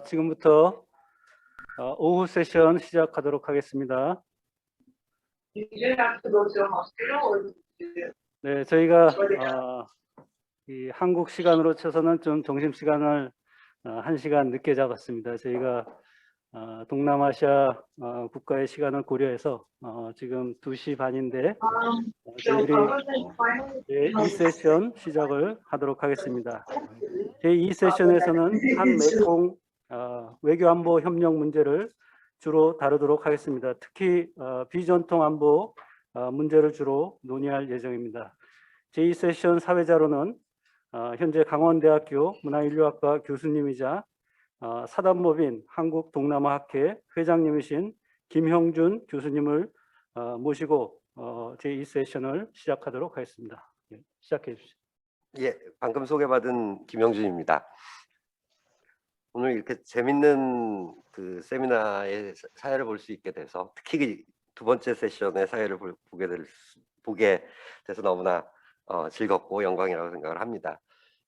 지금부터 오후 세션 시작하도록 하겠습니다. 네, 저희가 이 한국 시간으로 쳐서는 좀 점심 시간을 1시간 늦게 잡았습니다. 저희가 동남아시아 국가의 시간을 고려해서 지금 2시 반인데 저희들이 제2 세션 시작을 하도록 하겠습니다. 제2 세션에서는 한메콩 외교안보 협력 문제를 주로 다루도록 하겠습니다. 특히 비전통 안보 문제를 주로 논의할 예정입니다. 제2 세션 사회자로는 현재 강원대학교 문화인류학과 교수님이자 사단법인 한국동남아학회 회장님이신 김형준 교수님을 모시고 제2 세션을 시작하도록 하겠습니다. 시작해 주시죠. 예, 방금 소개받은 김형준입니다. 오늘 이렇게 재밌는 그 세미나의 사회를 볼 수 있게 돼서, 특히 두 번째 세션의 사회를 보게 돼서 너무나 즐겁고 영광이라고 생각을 합니다.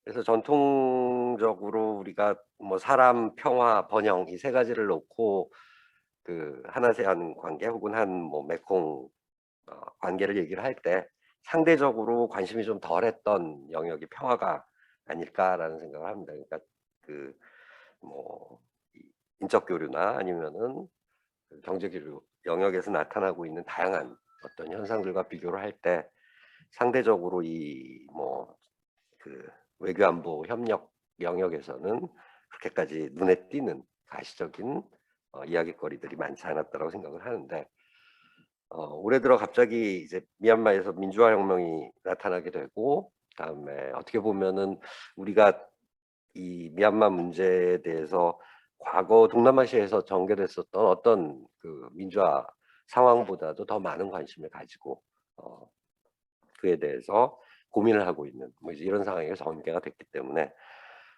그래서 전통적으로 우리가 뭐 사람, 평화, 번영 이 세 가지를 놓고 그 한아세안 관계 혹은 한 뭐 메콩 관계를 얘기를 할 때 상대적으로 관심이 좀 덜했던 영역이 평화가 아닐까라는 생각을 합니다. 그러니까 그 뭐 인적 교류나 아니면은 경제 교류 영역에서 나타나고 있는 다양한 어떤 현상들과 비교를 할 때 상대적으로 이 뭐 그 외교 안보 협력 영역에서는 그렇게까지 눈에 띄는 가시적인 이야깃거리들이 많지 않았다고 생각을 하는데, 올해 들어 갑자기 이제 미얀마에서 민주화 혁명이 나타나게 되고, 그다음에 어떻게 보면은 우리가 이 미얀마 문제에 대해서 과거 동남아시아에서 전개됐었던 어떤 그 민주화 상황보다도 더 많은 관심을 가지고 그에 대해서 고민을 하고 있는 뭐 이제 이런 상황에 전개가 됐기 때문에,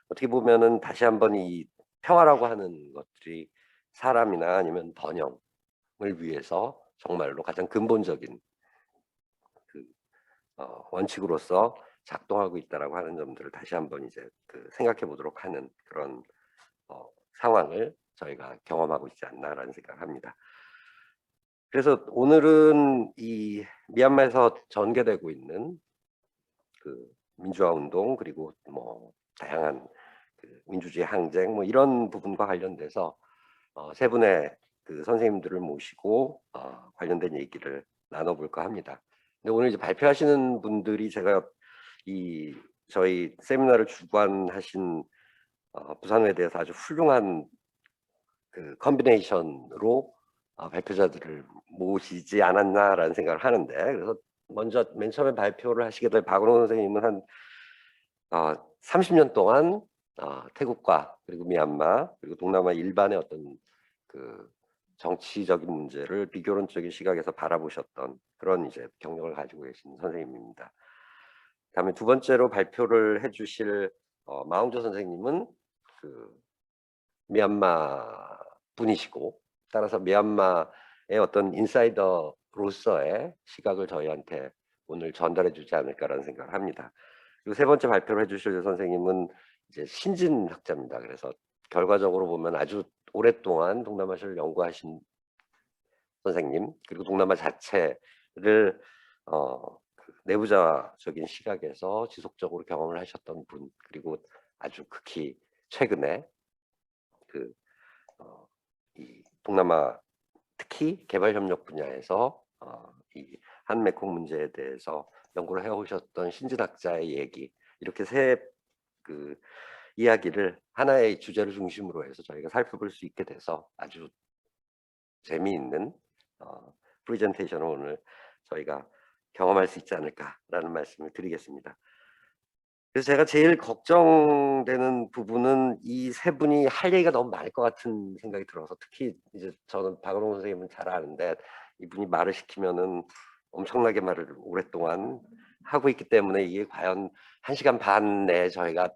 어떻게 보면은 다시 한번 이 평화라고 하는 것들이 사람이나 아니면 번영을 위해서 정말로 가장 근본적인 그 원칙으로서 작동하고 있다라고 하는 점들을 다시 한번 이제 그 생각해 보도록 하는 그런 상황을 저희가 경험하고 있지 않나라는 생각을 합니다. 그래서 오늘은 이 미얀마에서 전개되고 있는 그 민주화 운동, 그리고 뭐 다양한 그 민주주의 항쟁 뭐 이런 부분과 관련돼서 세 분의 그 선생님들을 모시고 관련된 얘기를 나눠볼까 합니다. 근데 오늘 이제 발표하시는 분들이 제가 이 저희 세미나를 주관하신 부산외대에서 아주 훌륭한 그 컨비네이션으로 발표자들을 모시지 않았나라는 생각을 하는데, 그래서 먼저 맨 처음에 발표를 하시게 될 박은호 선생님은 한 30년 동안 태국과 그리고 미얀마 그리고 동남아 일반의 어떤 그 정치적인 문제를 비교론적인 시각에서 바라보셨던 그런 이제 경력을 가지고 계신 선생님입니다. 그다음에 두 번째로 발표를 해주실 마홍조 선생님은 그 미얀마 분이시고, 따라서 미얀마의 어떤 인사이더로서의 시각을 저희한테 오늘 전달해 주지 않을까라는 생각을 합니다. 그리고 세 번째 발표를 해주실 선생님은 이제 신진학자입니다. 그래서 결과적으로 보면 아주 오랫동안 동남아시아를 연구하신 선생님, 그리고 동남아 자체를 그 내부자적인 시각에서 지속적으로 경험을 하셨던 분, 그리고 아주 극히 최근에 그 이 동남아 특히 개발협력 분야에서 이 한메콩 문제에 대해서 연구를 해오셨던 신진학자의 얘기, 이렇게 세 그 이야기를 하나의 주제를 중심으로 해서 저희가 살펴볼 수 있게 돼서 아주 재미있는 프레젠테이션을 오늘 저희가 경험할 수 있지 않을까라는 말씀을 드리겠습니다. 그래서 제가 제일 걱정되는 부분은 이 세 분이 할 얘기가 너무 많을 것 같은 생각이 들어서, 특히 이제 저는 박은호 선생님은 잘 아는데 이분이 말을 시키면은 엄청나게 말을 오랫동안 하고 있기 때문에 이게 과연 1시간 반 내에 저희가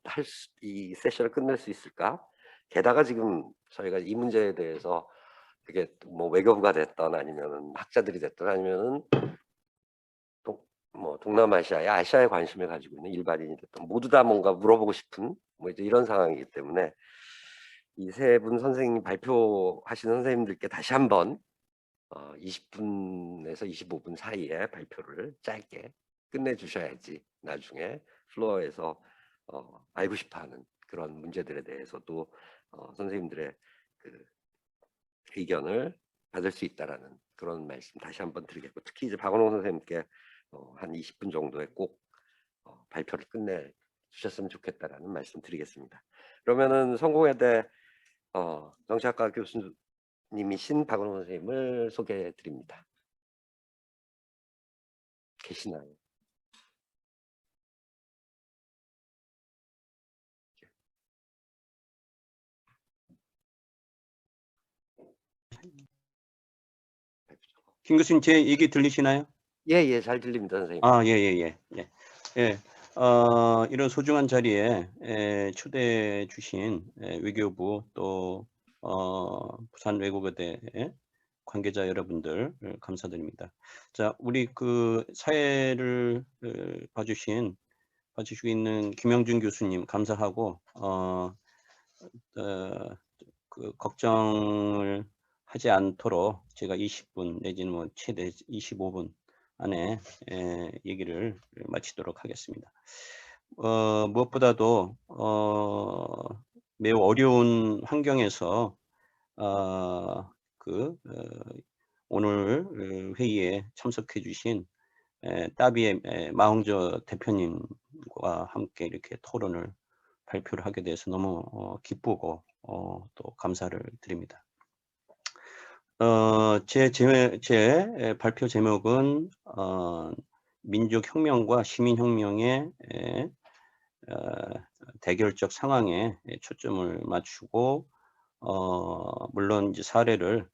이 세션을 끝낼 수 있을까? 게다가 지금 저희가 이 문제에 대해서 그게 뭐 외교부가 됐던 아니면은 학자들이 됐던 아니면은 뭐 동남아시아에 아시아에 관심을 가지고 있는 일반인이 됐던 모두 다 뭔가 물어보고 싶은 뭐 이제 이런 상황이기 때문에 이 세 분 선생님 발표하시는 선생님들께 다시 한번 20분에서 25분 사이에 발표를 짧게 끝내주셔야지 나중에 플로어에서 알고 싶어하는 그런 문제들에 대해서도 선생님들의 그 의견을 받을 수 있다라는 그런 말씀 다시 한번 드리겠고, 특히 이제 박원홍 선생님께 한 20분 정도에 꼭 발표를 끝내 주셨으면 좋겠다라는 말씀 드리겠습니다. 그러면은 성공회대 정치학과 교수님이신 박원홍 선생님을 소개해 드립니다. 계시나요? 김 교수님 제 얘기 들리시나요? 예, 잘 들립니다, 선생님. 예. 이런 소중한 자리에 초대해 주신 외교부 또 부산 외국어대 관계자 여러분들 감사드립니다. 자, 우리 그 사회를 봐주시고 있는 김영준 교수님 감사하고 그 걱정을 하지 않도록 제가 20분 내지는 뭐 최대 25분 안에 얘기를 마치도록 하겠습니다. 무엇보다도 매우 어려운 환경에서 오늘 회의에 참석해 주신 따비의 마홍저 대표님과 함께 이렇게 토론을 발표를 하게 돼서 너무 기쁘고 또 감사를 드립니다. 제 발표 제목은 민족혁명과 시민혁명의 대결적 상황에 초점을 맞추고 물론 이제 사례를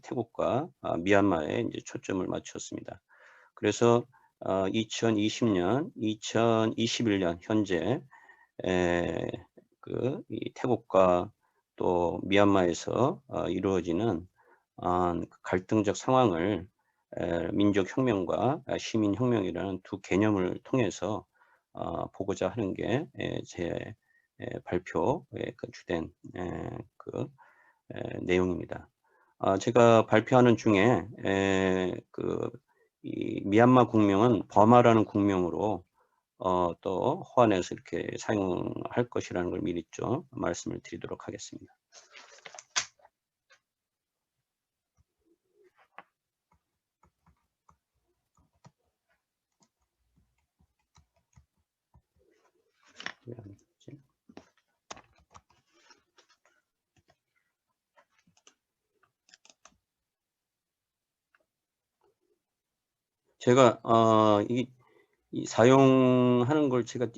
태국과 미얀마에 이제 초점을 맞췄습니다. 그래서 2020년, 2021년 현재 이 태국과 또 미얀마에서 이루어지는 갈등적 상황을 민족혁명과 시민혁명이라는 두 개념을 통해서 보고자 하는 게 제 발표의 그 주된 내용입니다. 제가 발표하는 중에 이 미얀마 국명은 버마라는 국명으로 또 호안에서 이렇게 사용할 것이라는 걸 미리 좀 말씀을 드리도록 하겠습니다. 제가 이 사용하는 걸 제가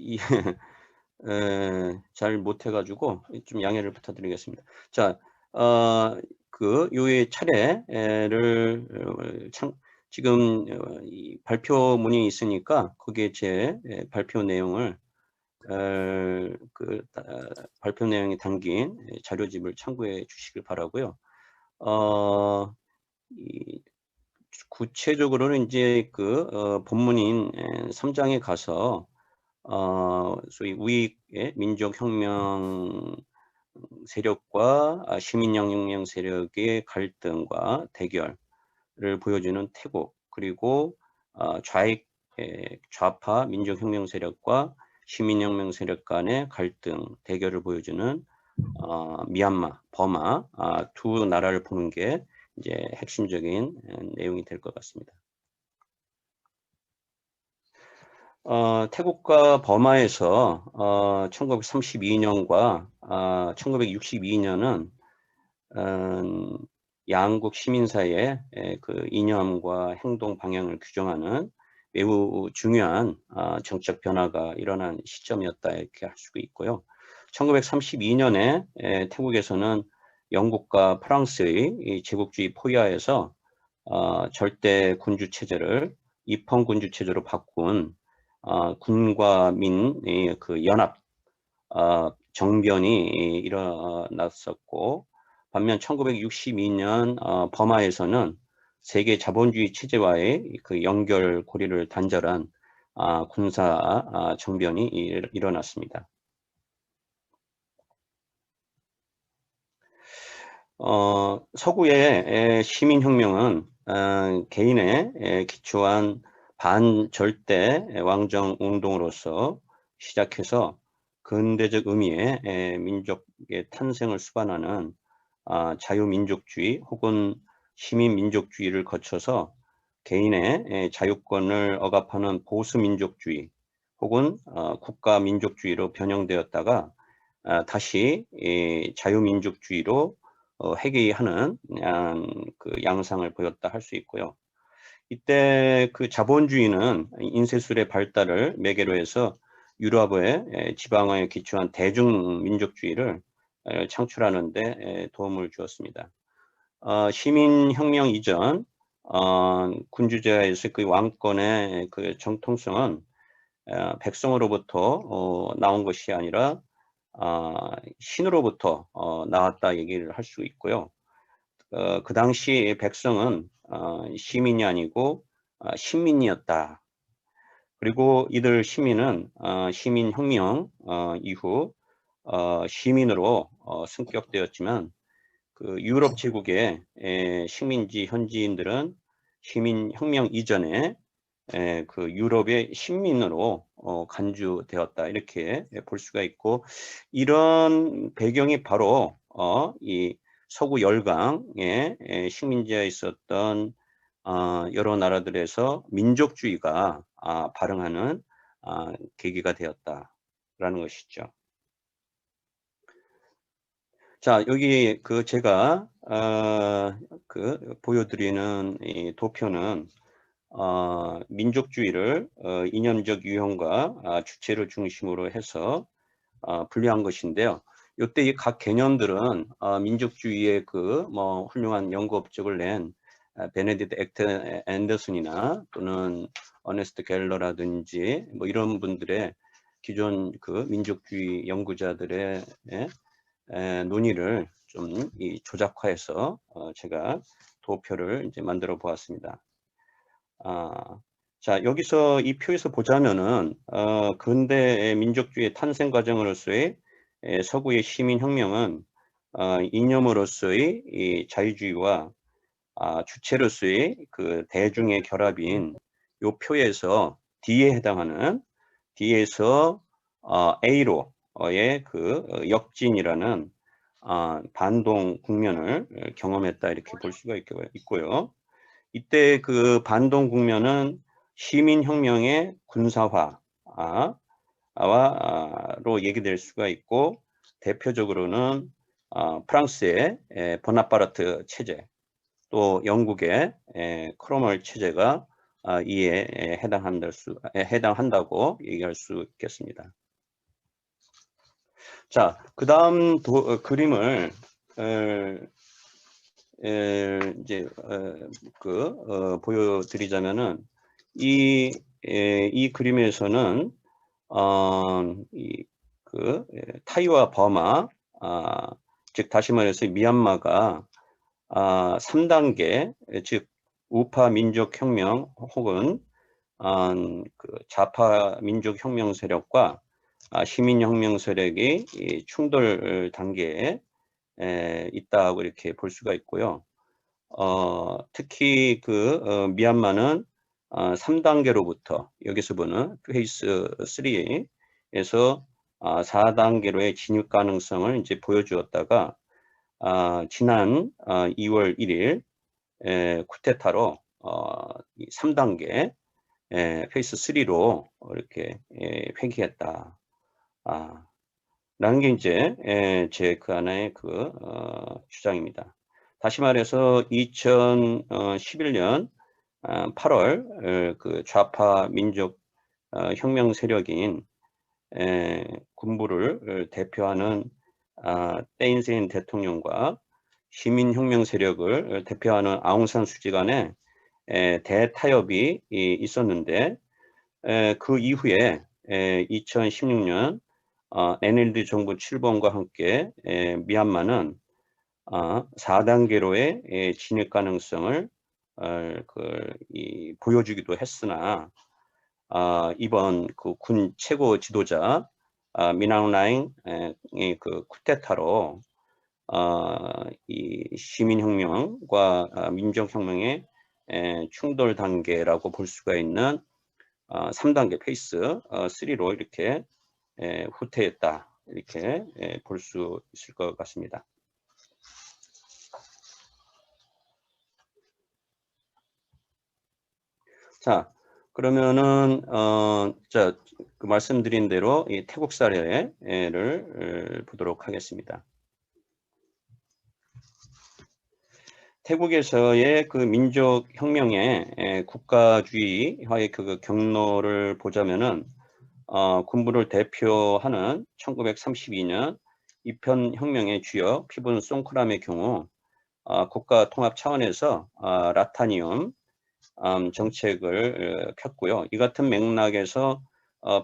잘 못해가지고 좀 양해를 부탁드리겠습니다. 자, 요의 차례를 지금 이 발표문이 있으니까 거기에 제 발표 내용을 발표 내용이 담긴 자료집을 참고해 주시길 바라고요. 구체적으로는 이제 본문인 3장에 가서 소위 우익의 민족혁명 세력과 시민혁명 세력의 갈등과 대결을 보여주는 태국, 그리고 좌파 민족혁명 세력과 시민혁명 세력 간의 갈등, 대결을 보여주는 미얀마, 버마 두 나라를 보는 게 이제 핵심적인 내용이 될 것 같습니다. 태국과 버마에서 1932년과 1962년은 양국 시민 사이의 그 이념과 행동 방향을 규정하는 매우 중요한 정책 변화가 일어난 시점이었다 이렇게 할 수가 있고요. 1932년에 태국에서는 영국과 프랑스의 제국주의 포위하에서 절대 군주 체제를 입헌 군주 체제로 바꾼 군과 민의 그 연합 정변이 일어났었고, 반면 1962년 버마에서는 세계 자본주의 체제와의 그 연결 고리를 단절한 군사 정변이 일어났습니다. 서구의 시민혁명은 개인의 기초한 반절대 왕정 운동으로서 시작해서 근대적 의미의 민족의 탄생을 수반하는 자유민족주의 혹은 시민민족주의를 거쳐서 개인의 자유권을 억압하는 보수민족주의 혹은 국가민족주의로 변형되었다가 다시 자유민족주의로 회귀하는 그 양상을 보였다 할 수 있고요. 이때 그 자본주의는 인쇄술의 발달을 매개로 해서 유럽의 지방화에 기초한 대중민족주의를 창출하는 데 도움을 주었습니다. 시민혁명 이전 군주제에서 그 왕권의 그 정통성은 백성으로부터 나온 것이 아니라 신으로부터 나왔다 얘기를 할 수 있고요. 그 당시 백성은 시민이 아니고 신민이었다. 그리고 이들 시민은 시민혁명 이후 시민으로 승격되었지만 그 유럽 제국의 식민지 현지인들은 시민혁명 이전에 그 유럽의 식민으로 간주되었다 이렇게 볼 수가 있고, 이런 배경이 바로 이 서구 열강의 식민지에 있었던 여러 나라들에서 민족주의가 발흥하는 계기가 되었다라는 것이죠. 자, 여기 그 제가 그 보여드리는 이 도표는 민족주의를 이념적 유형과 주체를 중심으로 해서 분류한 것인데요. 이때 이 각 개념들은 민족주의의 그 뭐 훌륭한 연구 업적을 낸 베네딕트 액터 앤더슨이나 또는 어네스트 갤러라든지 뭐 이런 분들의 기존 그 민족주의 연구자들의 논의를 좀 조작화해서 제가 도표를 이제 만들어 보았습니다. 자, 여기서 이 표에서 보자면은 근대의 민족주의 탄생 과정으로서의 서구의 시민혁명은 이념으로서의 이 자유주의와 주체로서의 그 대중의 결합인 요 표에서 D에 해당하는 D에서 A로의 그 역진이라는 반동 국면을 경험했다 이렇게 볼 수가 있고요. 이때 그 반동 국면은 시민혁명의 군사화로 얘기될 수가 있고, 대표적으로는 프랑스의 보나파르트 체제, 또 영국의 크롬웰 체제가 이에 해당한다고 얘기할 수 있겠습니다. 자, 그 다음 그림을 이제 보여드리자면은 이 그림에서는 타이와 버마, 즉 다시 말해서 미얀마가 3단계, 즉 우파 민족혁명 혹은 그 좌파 민족혁명 세력과 시민혁명 세력이 충돌 단계에 있다고 이렇게 볼 수가 있고요. 특히 그 미얀마는 3단계로부터 여기서 보는 페이스 3에서 4단계로의 진입 가능성을 이제 보여주었다가 지난 2월 1일 쿠데타로 3단계 페이스 3로 이렇게 회귀했다. 라는 게 이제 제 그 하나의 그 주장입니다. 다시 말해서 2011년 8월 그 좌파 민족 혁명 세력인 군부를 대표하는 떼인세인 대통령과 시민혁명 세력을 대표하는 아웅산 수지 간에 대타협이 있었는데, 그 이후에 2016년 NLD 정부 출범과 함께 미얀마는 4단계로의 진입 가능성을 보여주기도 했으나 이번 그 군 최고 지도자 미나우나잉의 그 쿠데타로 이 시민혁명과 민족혁명의 충돌 단계라고 볼 수가 있는 3단계 페이스 3로 이렇게 후퇴했다 이렇게 볼 수 있을 것 같습니다. 자, 그러면은 그 말씀드린 대로 이 태국 사례를 보도록 하겠습니다. 태국에서의 그 민족혁명의 국가주의화의 그 경로를 보자면은 군부를 대표하는 1932년 이편혁명의 주역 피분 송크람의 경우 국가 통합 차원에서 라타니움 정책을 폈고요. 이 같은 맥락에서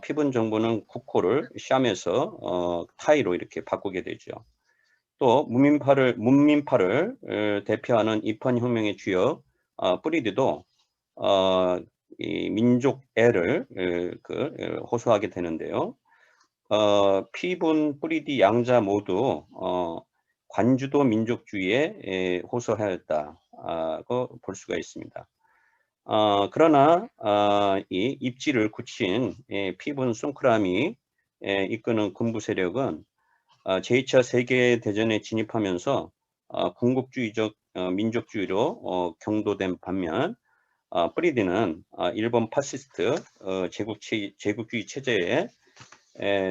피분 정부는 국호를 샴에서 타이로 이렇게 바꾸게 되죠. 또 문민파를 대표하는 이편혁명의 주역 뿌리드도 이 민족애를 호소하게 되는데요. 피분 뿌리디 양자 모두 관주도 민족주의에 호소하였다고 볼 수가 있습니다. 그러나 이 입지를 굳힌 피분 송크람이 이끄는 군부 세력은 제2차 세계대전에 진입하면서 군국주의적 민족주의로 경도된 반면 프리디는 일본 파시스트 제국주의 체제에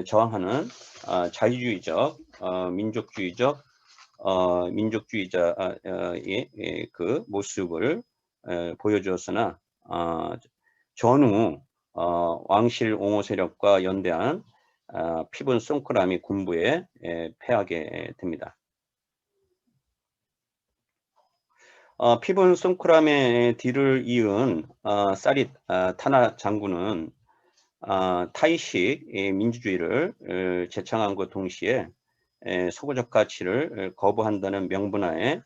저항하는 자유주의적 민족주의자의 그 모습을 보여주었으나 전후 왕실 옹호 세력과 연대한 피분 송크람이 군부에 패하게 됩니다. 피분 송크람의 뒤를 이은 사릿 타나 장군은 타이식 민주주의를 제창함과 동시에 서구적 가치를 거부한다는 명분하에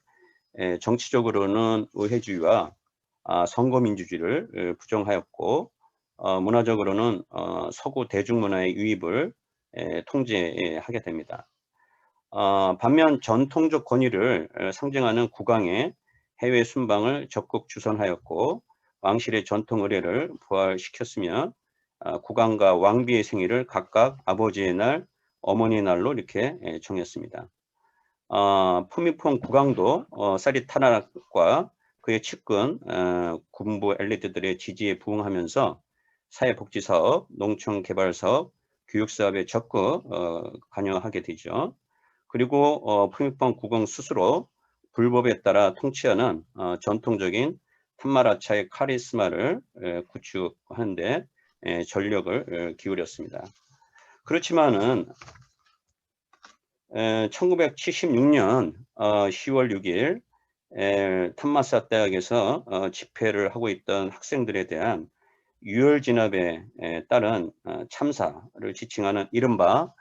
정치적으로는 의회주의와 선거민주주의를 부정하였고 문화적으로는 서구 대중문화의 유입을 통제하게 됩니다. 반면 전통적 권위를 상징하는 국왕의 해외 순방을 적극 주선하였고 왕실의 전통 의례를 부활시켰으며 국왕과 왕비의 생일을 각각 아버지의 날, 어머니의 날로 이렇게 정했습니다. 푸미퐁 국왕도 사릿 타나락과 그의 측근 군부 엘리트들의 지지에 부응하면서 사회복지사업, 농촌개발사업, 교육사업에 적극 관여하게 되죠. 그리고 푸미퐁 국왕 스스로 불법에 따라 통치하는 전통적인 탐마라차의 카리스마를 구축하는 데 전력을 기울였습니다. 그렇지만은 1976년 10월 6일 탐마사 대학에서 집회를 하고 있던 학생들에 대한 유혈 진압에 따른 참사를 지칭하는 이른바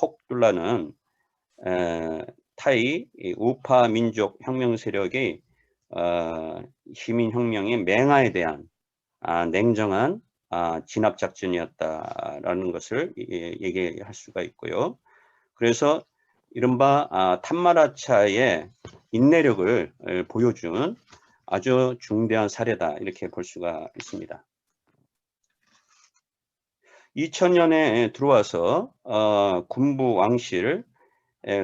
혹둘라는 타이 우파 민족 혁명 세력의 시민혁명의 맹화에 대한 냉정한 진압 작전이었다라는 것을 얘기할 수가 있고요. 그래서 이른바 탐마라차의 인내력을 보여준 아주 중대한 사례다 이렇게 볼 수가 있습니다. 2000년에 들어와서 군부 왕실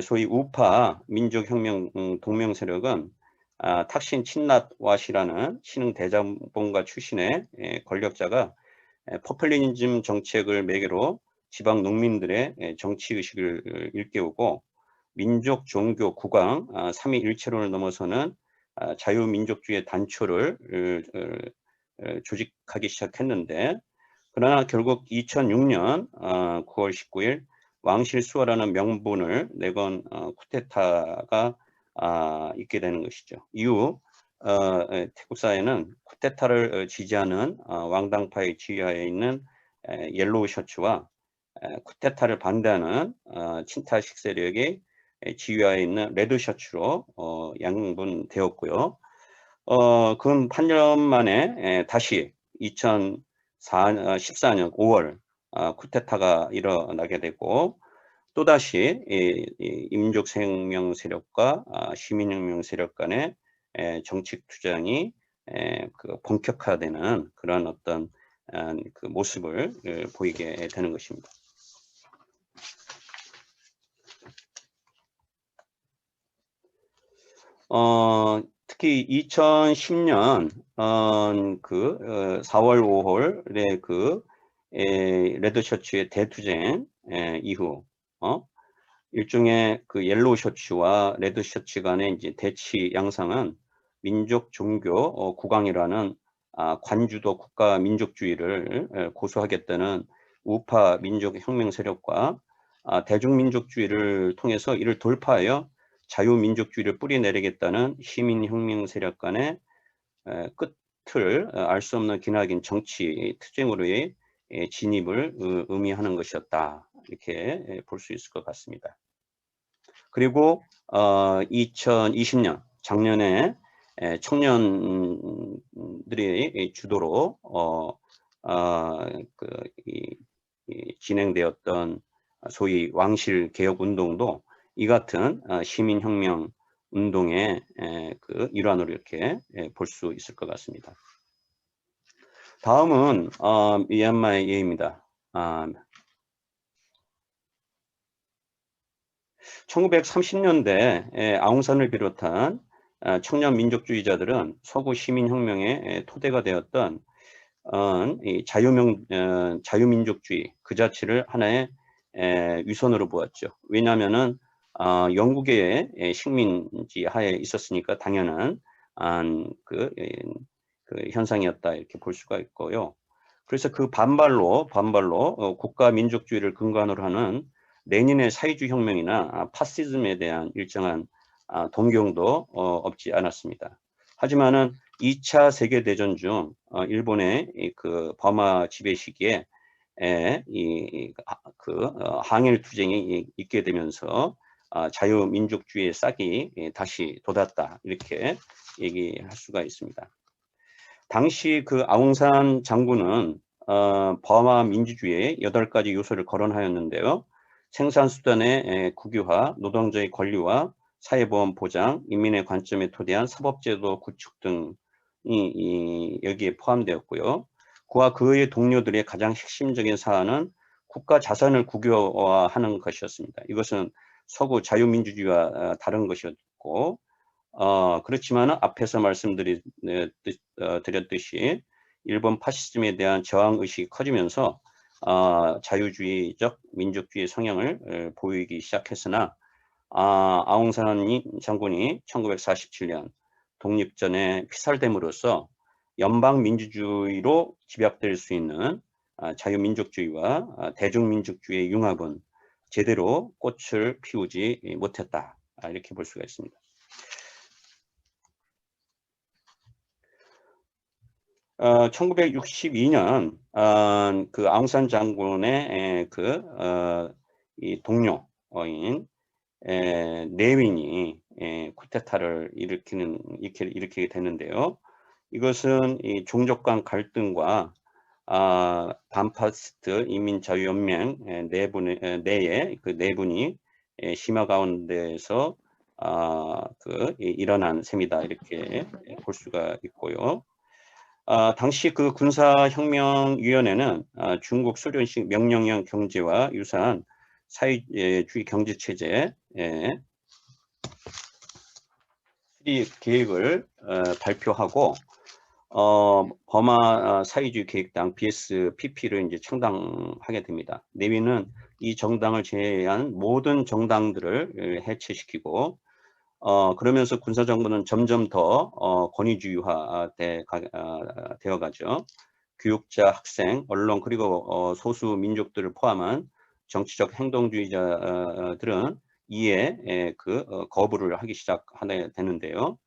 소위 우파 민족혁명 동명 세력은 탁신 친낫왓이라는 신흥 대장본가 출신의 권력자가 포퓰리즘 정책을 매개로 지방 농민들의 정치의식을 일깨우고 민족, 종교, 국왕 3위일체론을 넘어서는 자유민족주의 단초를 조직하기 시작했는데 그러나 결국 2006년 9월 19일 왕실 수호라는 명분을 내건 쿠데타가 있게 되는 것이죠. 이후 태국 사회는 쿠데타를 지지하는 왕당파의 지휘하에 있는 옐로우 셔츠와 쿠데타를 반대하는 친타식 세력의 지휘하에 있는 레드 셔츠로 양분되었고요. 근 8년 만에 다시 2014년 5월 쿠데타가 일어나게 되고 또다시 이 민족생명 세력과 시민혁명 세력 간의 정책 투쟁이 그 본격화되는 그런 어떤 그 모습을 보이게 되는 것입니다. 특히 2010년 4월 5월에 그 레드 셔츠의 대투쟁 이후 일종의 그 옐로우 셔츠와 레드 셔츠 간의 이제 대치 양상은 민족 종교 국왕이라는 관주도 국가 민족주의를 고수하겠다는 우파 민족 혁명 세력과 대중민족주의를 통해서 이를 돌파하여 자유민족주의를 뿌리내리겠다는 시민혁명 세력 간의 끝을 알 수 없는 기나긴 정치 투쟁으로의 진입을 의미하는 것이었다. 이렇게 볼 수 있을 것 같습니다. 그리고 2020년 작년에 청년들이 주도로 진행되었던 소위 왕실 개혁 운동도 이 같은 시민혁명 운동의 그 일환으로 이렇게 볼 수 있을 것 같습니다. 다음은 미얀마의 예입니다. 1930년대 아웅산을 비롯한 청년 민족주의자들은 서구 시민혁명의 토대가 되었던 이 자유민족주의 그 자체를 하나의 위선으로 보았죠. 왜냐하면은 영국의 식민지 하에 있었으니까 당연한 그 현상이었다 이렇게 볼 수가 있고요. 그래서 그 반발로 국가 민족주의를 근간으로 하는 레닌의 사회주의 혁명이나 파시즘에 대한 일정한 동경도 없지 않았습니다. 하지만은 2차 세계대전 중 일본의 그 버마 지배 시기에 항일 투쟁이 있게 되면서 자유민족주의의 싹이 다시 돋았다 이렇게 얘기할 수가 있습니다. 당시 그 아웅산 장군은 버마 민주주의의 8가지 요소를 거론하였는데요. 생산수단의 국유화, 노동자의 권리와 사회보험 보장, 인민의 관점에 토대한 사법제도 구축 등이 여기에 포함되었고요. 그와 그의 동료들의 가장 핵심적인 사안은 국가 자산을 국유화하는 것이었습니다. 이것은 서구 자유민주주의와 다른 것이었고 그렇지만 앞에서 말씀드렸듯이 일본 파시즘에 대한 저항의식이 커지면서 자유주의적 민족주의 성향을 보이기 시작했으나 아웅산 장군이 1947년 독립전에 피살됨으로써 연방민주주의로 집약될 수 있는 자유민족주의와 대중민족주의의 융합은 제대로 꽃을 피우지 못했다. 이렇게 볼 수가 있습니다. 1962년 그 아웅산 장군의 이 동료인 네윈이 쿠데타를 일으키게 되는데요. 이것은 이 종족 간 갈등과 반파시스트 인민자유연맹 내에 그 내분이 심화 가운데에서 일어난 셈이다 이렇게 볼 수가 있고요. 당시 그 군사혁명위원회는 중국 소련식 명령형 경제와 유사한 사회주의 경제체제 수립 계획을 발표하고 버마 사회주의 계획당 BSPP를 이제 창당하게 됩니다. 내위는 이 정당을 제외한 모든 정당들을 해체시키고 그러면서 군사정부는 점점 더 권위주의화 되어가죠. 교육자, 학생, 언론 그리고 소수 민족들을 포함한 정치적 행동주의자들은 이에 거부를 하기 시작하게 되는데요.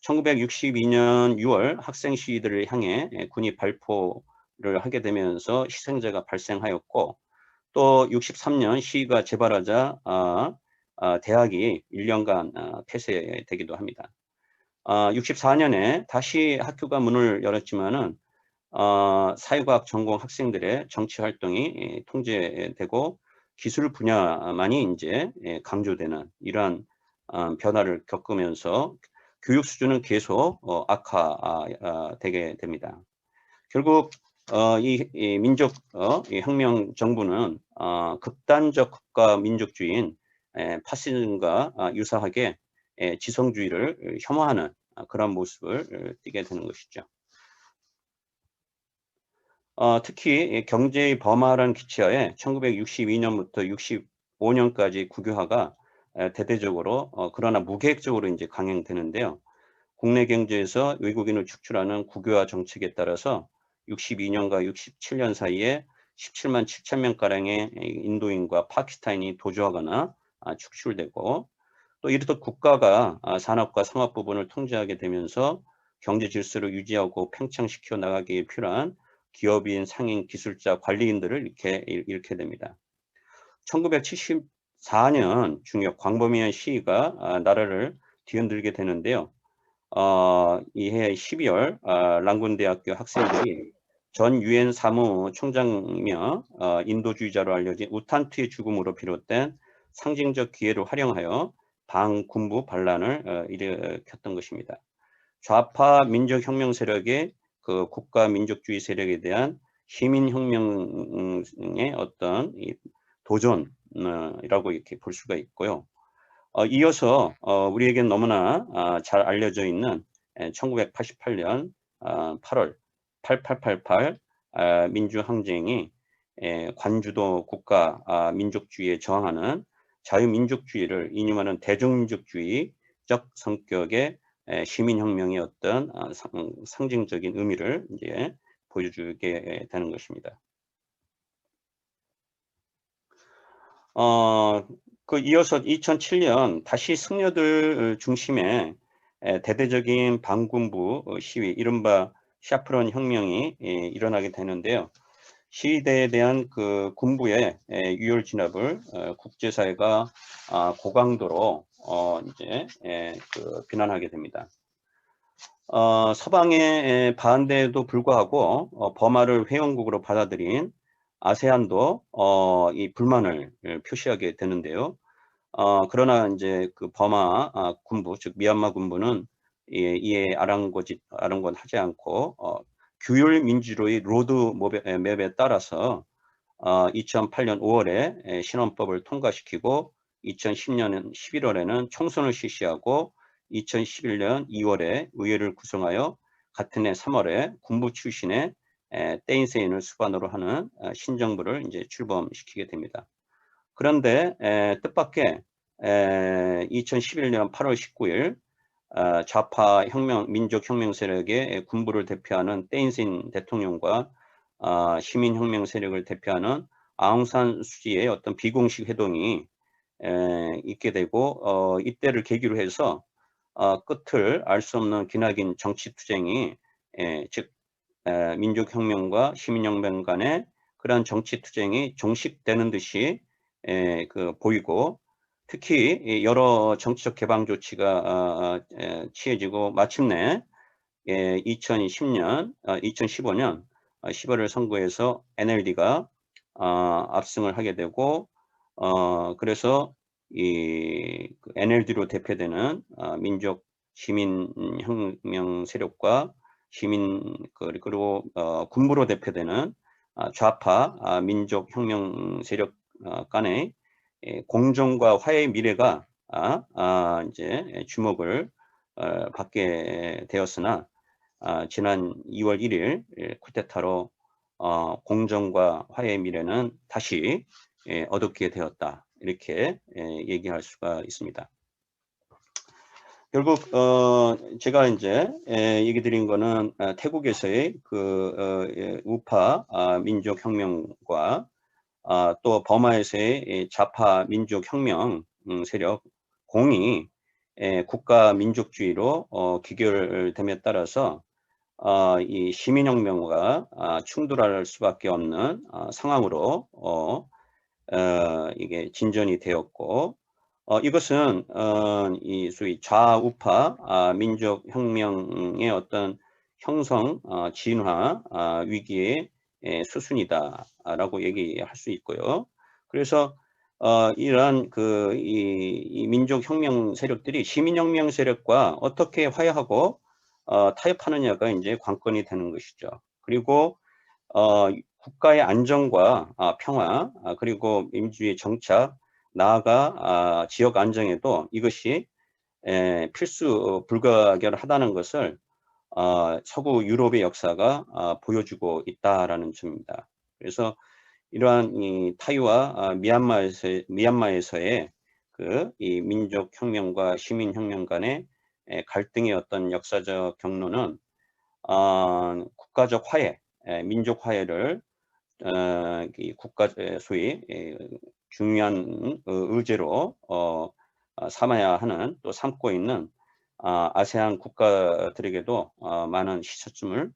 1962년 6월 학생 시위들을 향해 군이 발포를 하게 되면서 희생자가 발생하였고 또 63년 시위가 재발하자 대학이 1년간 폐쇄되기도 합니다. 64년에 다시 학교가 문을 열었지만은 사회과학 전공 학생들의 정치 활동이 통제되고 기술 분야만이 이제 강조되는 이러한 변화를 겪으면서 교육 수준은 계속 악화되게 됩니다. 결국 이 민족 이 혁명 정부는 극단적 국가 민족주의인 파시즘과 유사하게 지성주의를 혐오하는 그런 모습을 띠게 되는 것이죠. 특히 경제의 범활한 기치하에 1962년부터 65년까지 국유화가 대대적으로 그러나 무계획적으로 이제 강행되는데요. 국내 경제에서 외국인을 축출하는 국유화 정책에 따라서 62년과 67년 사이에 17만 7천 명가량의 인도인과 파키스탄인이 도주하거나 축출되고, 또 이렇듯 국가가 산업과 상업 부분을 통제하게 되면서 경제 질서를 유지하고 팽창시켜 나가기에 필요한 기업인, 상인, 기술자, 관리인들을 잃게 됩니다. 1974년 중엽 광범위한 시위가 나라를 뒤흔들게 되는데요. 이해 12월 랑군대학교 학생들이 전 유엔 사무총장이며 인도주의자로 알려진 우탄투의 죽음으로 비롯된 상징적 기회를 활용하여 반군부 반란을 일으켰던 것입니다. 좌파 민족혁명 세력의 그 국가 민족주의 세력에 대한 시민혁명의 어떤 도전이라고 이렇게 볼 수가 있고요. 이어서 우리에겐 너무나 잘 알려져 있는 1988년 8월 8888 민주항쟁이 관주도 국가 민족주의에 저항하는 자유민족주의를 이념하는 대중민족주의적 성격의 시민혁명의 어떤 상징적인 의미를 이제 보여주게 되는 것입니다. 이어서 2007년 다시 승려들 중심의 대대적인 반군부 시위, 이른바 샤프론 혁명이 일어나게 되는데요. 시위대에 대한 그 군부의 유혈 진압을 국제사회가 고강도로 이제 비난하게 됩니다. 서방의 반대에도 불구하고 버마를 회원국으로 받아들인 아세안도 이 불만을 표시하게 되는데요. 그러나 이제 그 버마 군부, 즉 미얀마 군부는 이에 아랑곳하지 않고 규율 민주주의 로드맵에 따라서 2008년 5월에 신헌법을 통과시키고 2010년 11월에는 총선을 실시하고 2011년 2월에 의회를 구성하여 같은 해 3월에 군부 출신의 떼인세인을 수반으로 하는 신정부를 이제 출범시키게 됩니다. 그런데 뜻밖의 2011년 8월 19일 좌파 민족혁명 세력의 군부를 대표하는 떼인세인 대통령과 시민혁명 세력을 대표하는 아웅산 수지의 어떤 비공식 회동이 있게 되고 이때를 계기로 해서 끝을 알 수 없는 기나긴 정치투쟁이 즉 민족혁명과 시민혁명 간의 그러한 정치투쟁이 종식되는 듯이 보이고, 특히 여러 정치적 개방 조치가 취해지고 마침내 2015년 15월 선거에서 NLD가 압승을 하게 되고, 그래서 이 NLD로 대표되는 민족 시민혁명 세력과 그리고 군부로 대표되는 좌파 민족혁명 세력 간의 공정과 화해의 미래가 이제 주목을 받게 되었으나 지난 2월 1일 쿠데타로 공정과 화해의 미래는 다시 어둡게 되었다, 이렇게 얘기할 수가 있습니다. 결국 제가 이제 얘기 드린 거는 태국에서의 그 우파 민족혁명과 또 버마에서의 좌파 민족혁명 세력 공이 국가 민족주의로 귀결됨에 따라서 이 시민혁명과 충돌할 수밖에 없는 상황으로 이게 진전이 되었고, 이것은 이 소위 좌우파 민족혁명의 어떤 형성 진화 위기의 수순이다라고 얘기할 수 있고요. 그래서 이러한 이 민족혁명 세력들이 시민혁명 세력과 어떻게 화해하고 타협하느냐가 이제 관건이 되는 것이죠. 그리고 국가의 안정과 평화, 그리고 민주주의 정착, 나아가 지역 안정에도 이것이 필수 불가결하다는 것을 서구 유럽의 역사가 보여주고 있다라는 점입니다. 그래서 이러한 이 타이와 미얀마에서의 이 민족혁명과 시민혁명 간의 갈등의 어떤 역사적 경로는 국가적 화해, 민족 화해를 이 국가 소위 중요한 의제로 삼아야 하는, 또 삼고 있는 아세안 국가들에게도 많은 시초점을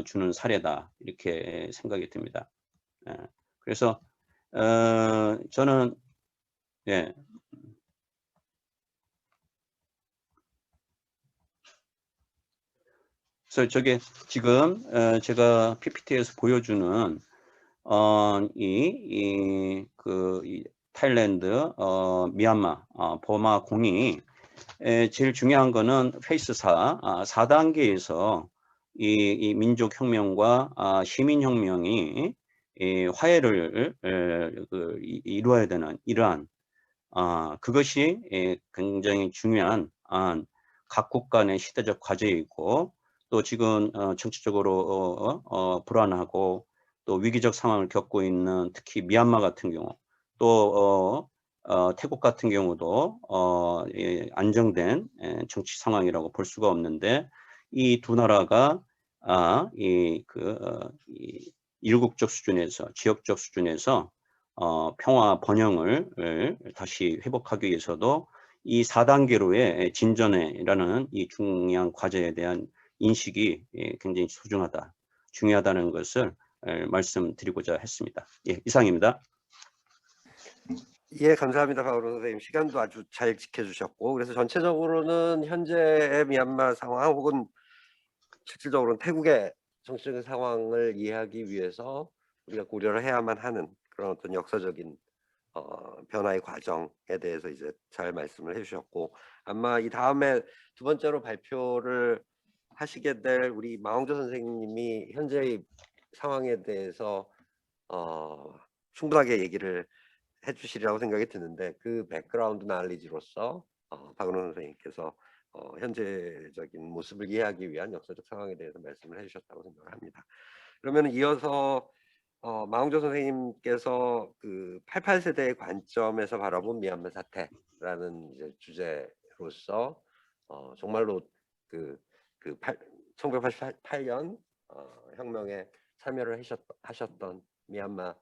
주는 사례다, 이렇게 생각이 듭니다. 그래서 저는 그래서 저게 지금 제가 PPT에서 보여주는 이 타일랜드, 미얀마, 버마 공이 제일 중요한 거는 페이스 4단계에서 이 민족혁명과 시민혁명이 화해를 이루어야 되는 이러한 그것이 굉장히 중요한 각국 간의 시대적 과제이고, 또 지금 정치적으로 불안하고 또 위기적 상황을 겪고 있는 특히 미얀마 같은 경우, 또 태국 같은 경우도 안정된 정치 상황이라고 볼 수가 없는데, 이 두 나라가 이 일국적 수준에서, 지역적 수준에서 평화 번영을 다시 회복하기 위해서도 이 4단계로의 진전이라는 이 중요한 과제에 대한 인식이 굉장히 소중하다, 중요하다는 것을 말씀드리고자 했습니다. 예, 이상입니다. 예, 감사합니다. 박원호 선생님. 시간도 아주 잘 지켜주셨고, 그래서 전체적으로는 현재의 미얀마 상황 혹은 실질적으로는 태국의 정치적인 상황을 이해하기 위해서 우리가 고려를 해야만 하는 그런 어떤 역사적인 변화의 과정에 대해서 이제 잘 말씀을 해주셨고, 아마 이 다음에 두 번째로 발표를 하시게 될 우리 마홍조 선생님이 현재의 상황에 대해서 충분하게 얘기를 해주시리라고 생각이 드는데, 그 백그라운드 날리지로서 박은호 선생님께서 현재적인 모습을 이해하기 위한 역사적 상황에 대해서 말씀을 해주셨다고 생각을 합니다. 그러면 이어서 마홍조 선생님께서 그 88세대의 관점에서 바라본 미얀마 사태라는 이제 주제로서 정말로 1988년 혁명에 참여를 하셨던 미얀마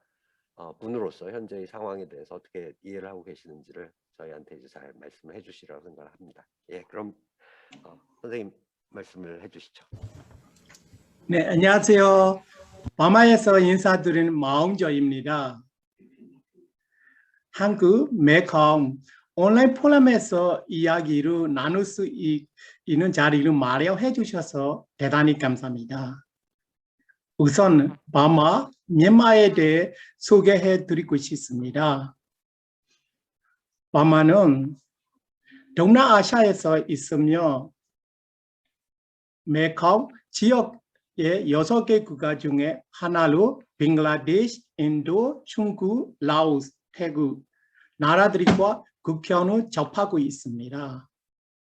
분으로서 현재의 상황에 대해서 어떻게 이해를 하고 계시는지를 저희한테 이제 잘 말씀을 해주시라고 생각을 합니다. 예, 그럼 선생님 말씀을 해주시죠. 네, 안녕하세요. 버마에서 인사드리는 마홍조입니다. 한국 매컴 온라인 포럼에서 이야기를 나눌 수 있는 자리를 마련해 주셔서 대단히 감사합니다. 우선 버마, 미얀마에 대해 소개해 드리고 싶습니다. 버마는 동남아시아에서 있으며 메컴 지역의 6개 국가 중에 하나로 빙글라데시, 인도, 중국, 라오스, 태국 나라들과 국경을 접하고 있습니다.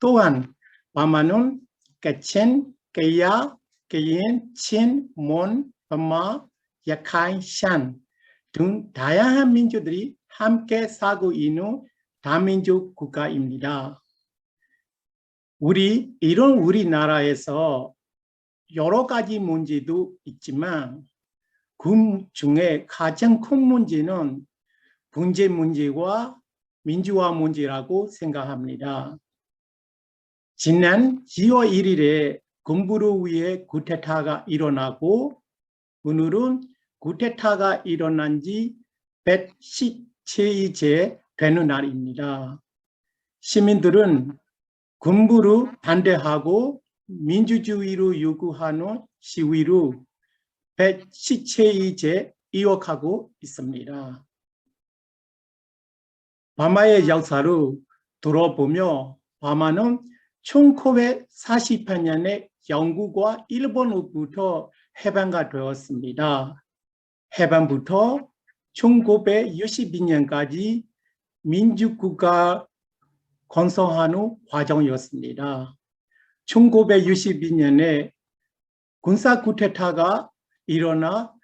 또한 버마는 가첸, 게야, 게인, 친, 몬, 버마, 야카인, 샨 등 다양한 민족들이 함께 살고 있는 다민족 국가입니다. 이런 우리나라에서 여러 가지 문제도 있지만 그 중에 가장 큰 문제는 경제 문제와 민주화 문제라고 생각합니다. 지난 10월 1일에 군부를 위해 쿠데타가 일어나고 오늘은 쿠데타가 일어난 지 117일째 되는 날입니다. 시민들은 군부를 반대하고 민주주의를 요구하는 시위를 117일째 이어가고 있습니다. 바마의 역사를 들어보며 바마는 1948년에 영국과 일본으로부터 해방가 되었습니다. 해방부터 1962년까지 민주국가 건설하는 과정이었습니다. 1962년에 군사 쿠데타가 일어나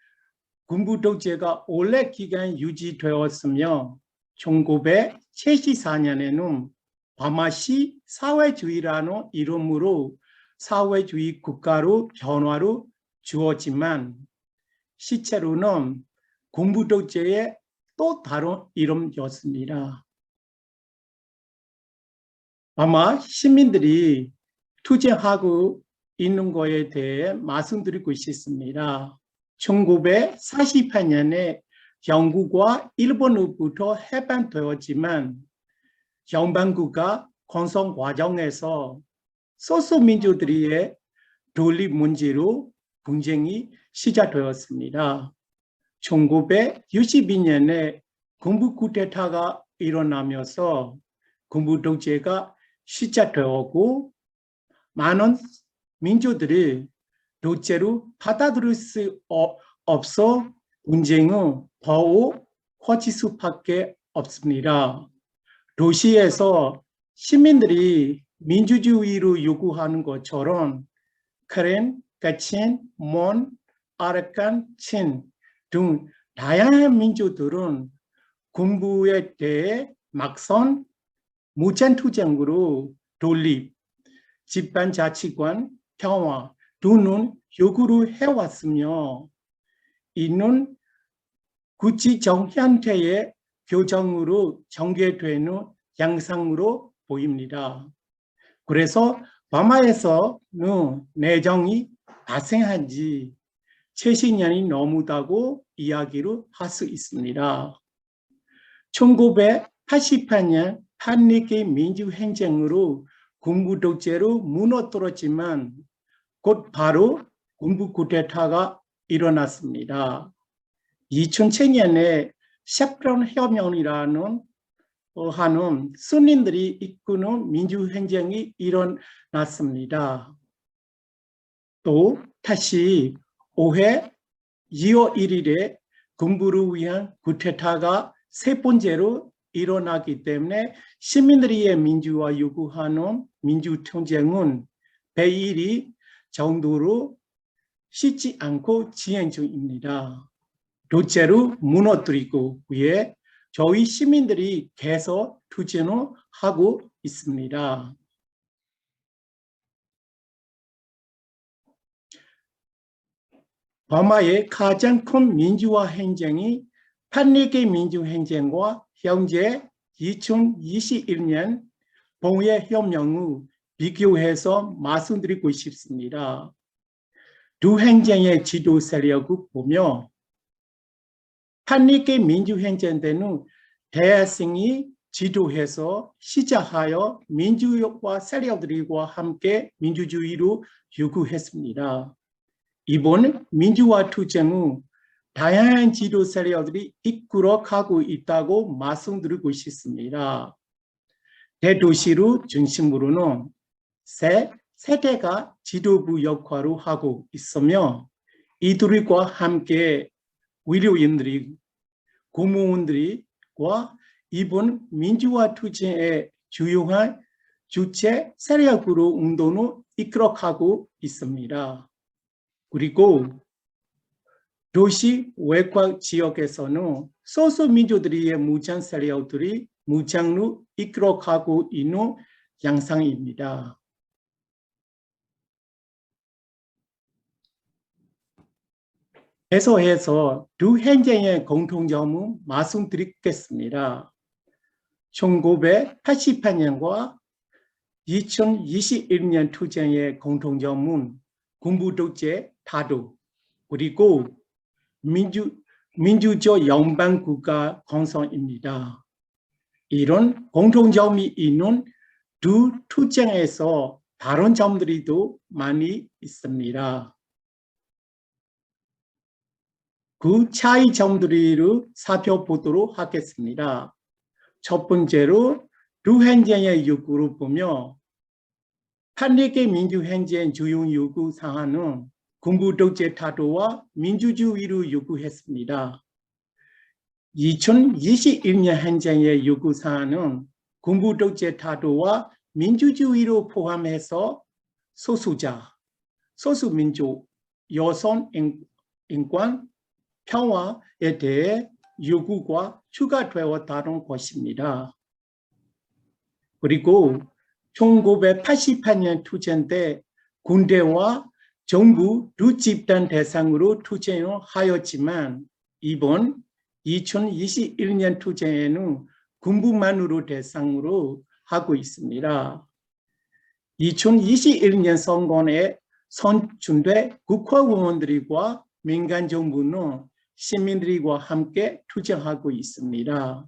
군부 독재가 오랜 기간 유지되었으며 1974년에는 바마시 사회주의라는 이름으로 사회주의 국가로 변화를 주었지만 실제로는 군부 독재의 또 다른 이름이었습니다. 아마 시민들이 투쟁하고 있는 것에 대해 말씀드리고 싶습니다. 1948년에 영국과 일본으로부터 해방되었지만 연방국가 건설 과정에서 소수민주들의 독립 문제로 분쟁이 시작되었습니다. 1962년에 군부 쿠데타가 일어나면서 군부 독재가 시작되었고 많은 민주들이 독재를 받아들일 수 없어 분쟁은 더욱 커질 수밖에 없습니다. 도시에서 시민들이 민주주의를 요구하는 것처럼 카렌, 가친, 몬, 아라칸, 친 등 다양한 민주들은 군부에 대해 막선 무장투쟁으로 독립, 집단자치관, 평화 등은 요구를 해왔으며 이는 구치적 형태의 교정으로 전개되는 양상으로 보입니다. 그래서 바마에서는 내정이 발생한 지 70년이 넘었다고 이야기를 할 수 있습니다. 1988년 판리기 민주행정으로 군부 독재로 무너뜨렸지만 곧 바로 군부 쿠데타가 일어났습니다. 2007년에 셰프론 혁명이라는 하는 순인들이 이끄는 민주행정이 일어났습니다. 또 다시 올해 2월 1일에 군부를 위한 쿠데타가 세 번째로 일어나기 때문에 시민들의 민주화 요구하는 민주투쟁은 100일이 정도로 쉽지 않고 진행 중입니다. 독재를 무너뜨리고 위해 저희 시민들이 계속 투쟁을 하고 있습니다. 바마의 가장 큰 민주화 행정이 판리기 민주행정과 현재 2021년 봉해혁명을 비교해서 말씀드리고 싶습니다. 두 행정의 지도 세력을 보며 판리기 민주행정 때는 대학생이 지도해서 시작하여 민주화 세력들과 함께 민주주의를 요구했습니다. 이번 민주화 투쟁은 다양한 지도 세력들이 이끌어가고 있다고 말씀드리고 싶습니다. 대도시를 중심으로는 세 세대가 지도부 역할을 하고 있으며 이들과 함께 의료인들이, 공무원들과 이번 민주화 투쟁의 주요한 주체 세력으로 운동을 이끌어가고 있습니다. 그리고 도시 외곽 지역에서는 소수민주들의 무장 세력들이 무장을 이끌어가고 있는 양상입니다. 계속해서 두 행정의 공통점을 말씀드리겠습니다. 1988년과 2021년 투쟁의 공통점은 군부 독재 타도 그리고 민주적 연방국가 건설입니다. 이런 공통점이 있는 두 투쟁에서 다른 점들이 또 많이 있습니다. 그 차이점들을 살펴보도록 하겠습니다. 첫 번째로 루헨쟁의 요구를 보며 판례계 민주행정 주요 요구 사항은 군부 독재 타도와 민주주의를 요구했습니다. 2021년 행정의 요구 사항은 군부 독재 타도와 민주주의를 포함해서 소수자, 소수민족, 여성 인권, 평화에 대해 요구가 추가되어 다른 것입니다. 그리고 1988년 투쟁 때 군대와 정부 두 집단 대상으로 투쟁을 하였지만 이번 2021년 투쟁에는 군부만으로 대상으로 하고 있습니다. 2021년 선거에 선출된 국회의원들과 민간 정부는 시민들과 함께 투쟁하고 있습니다.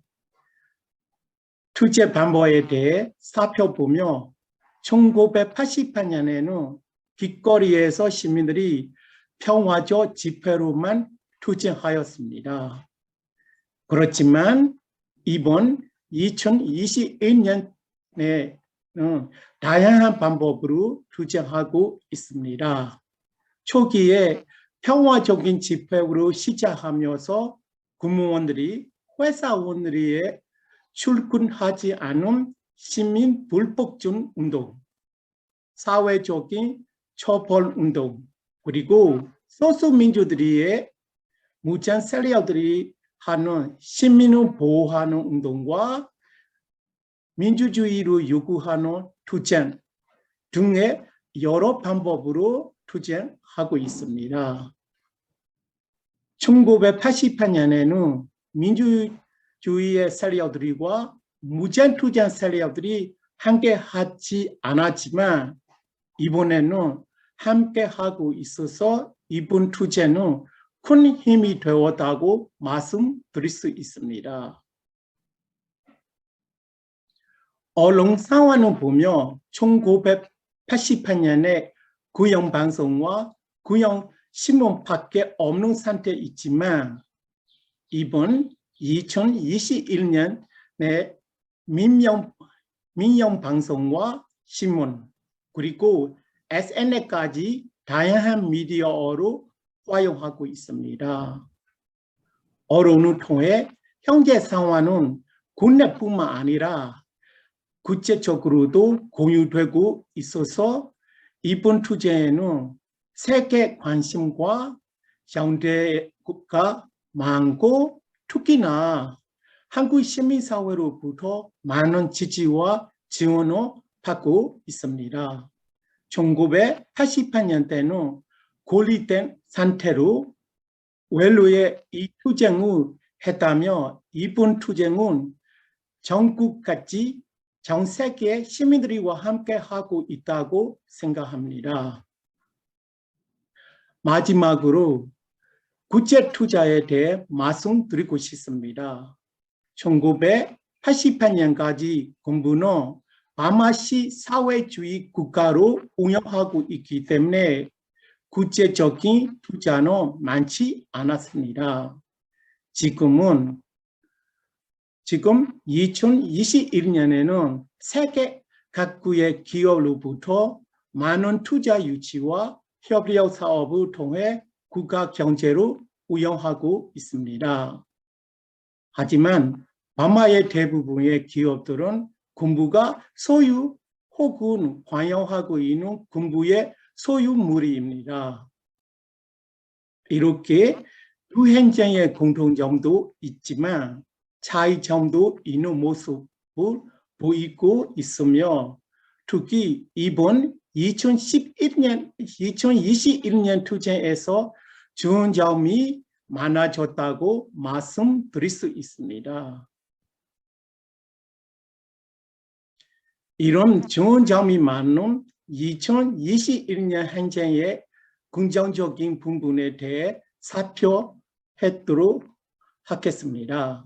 투쟁 방법에 대해 살펴보며 1988년에는 길거리에서 시민들이 평화적 집회로만 투쟁하였습니다. 그렇지만 이번 2021년에는 다양한 방법으로 투쟁하고 있습니다. 초기에 평화적인 집회로 시작하면서 공무원들이 회사원들이 출근하지 않은 시민 불복종 운동, 사회적인 처벌 운동, 그리고 소수민주들의 무장 세력들이 하는 시민을 보호하는 운동과 민주주의를 요구하는 투쟁 등의 여러 방법으로 투쟁하고 있습니다. 1988년에는 민주주의의 세력들과 무장투쟁 세력들이 함께하지 않았지만 이번에는 함께하고 있어서 이번 투쟁은 큰 힘이 되었다고 말씀드릴 수 있습니다. 언론 상황을 보며 1988년에 구형방송과 구형신문밖에 없는 상태에 있지만 이번 2021년에 민영방송과 신문 그리고 SNS까지 다양한 미디어로 활용하고 있습니다. 언론을 통해 현재 상황은 국내뿐만 아니라 국제적으로도 공유되고 있어서 이번 투쟁에는 세계 관심과 연대가 많고 특히나 한국 시민사회로부터 많은 지지와 지원을 받고 있습니다. 1988년대는 고립된 상태로 원로의 이 투쟁을 했다며 이번 투쟁은 전국같이 전 세계의 시민들과 함께 하고 있다고 생각합니다. 마지막으로 국제 투자에 대해 말씀드리고 싶습니다. 1988년까지 군부는 바마시 사회주의 국가로 운영하고 있기 때문에 국제적인 투자는 많지 않았습니다. 지금 2021년에는 세계 각국의 기업으로부터 많은 투자 유치와 협력 사업을 통해 국가 경제로 운영하고 있습니다. 하지만 바마의 대부분의 기업들은 군부가 소유 혹은 관여하고 있는 군부의 소유물입니다. 이렇게 두 행정의 공통점도 있지만 차이점도 있는 모습을 보이고 있으며 특히 이번 2021년 투쟁에서 좋은 점이 많아졌다고 말씀드릴 수 있습니다. 이런 좋은 점이 많은 2021년 행정의 긍정적인 부분에 대해 살펴보도록 하겠습니다.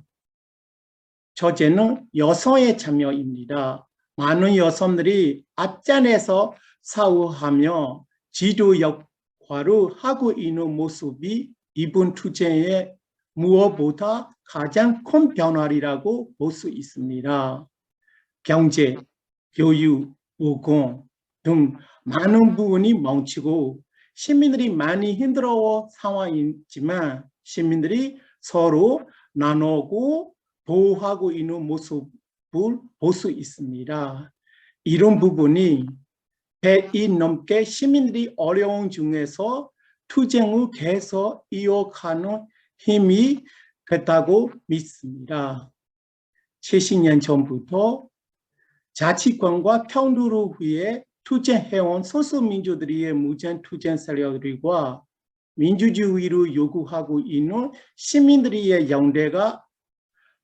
첫째는 여성의 참여입니다. 많은 여성들이 앞장에서 사우하며 지도 역할을 하고 있는 모습이 이번 투쟁에 무엇보다 가장 큰 변화라고 볼 수 있습니다. 경제, 교육, 보건 등 많은 부분이 멈추고 시민들이 많이 힘들어온 상황이지만 시민들이 서로 나누고 보호하고 있는 모습을 볼 수 있습니다. 이런 부분이 100일 넘게 시민들이 어려운 중에서 투쟁을 계속 이어가는 힘이 됐다고 믿습니다. 70년 전부터 자치권과 평등을 위해 투쟁해온 소수민주들의 무장 투쟁 세력들과 민주주의를 요구하고 있는 시민들의 연대가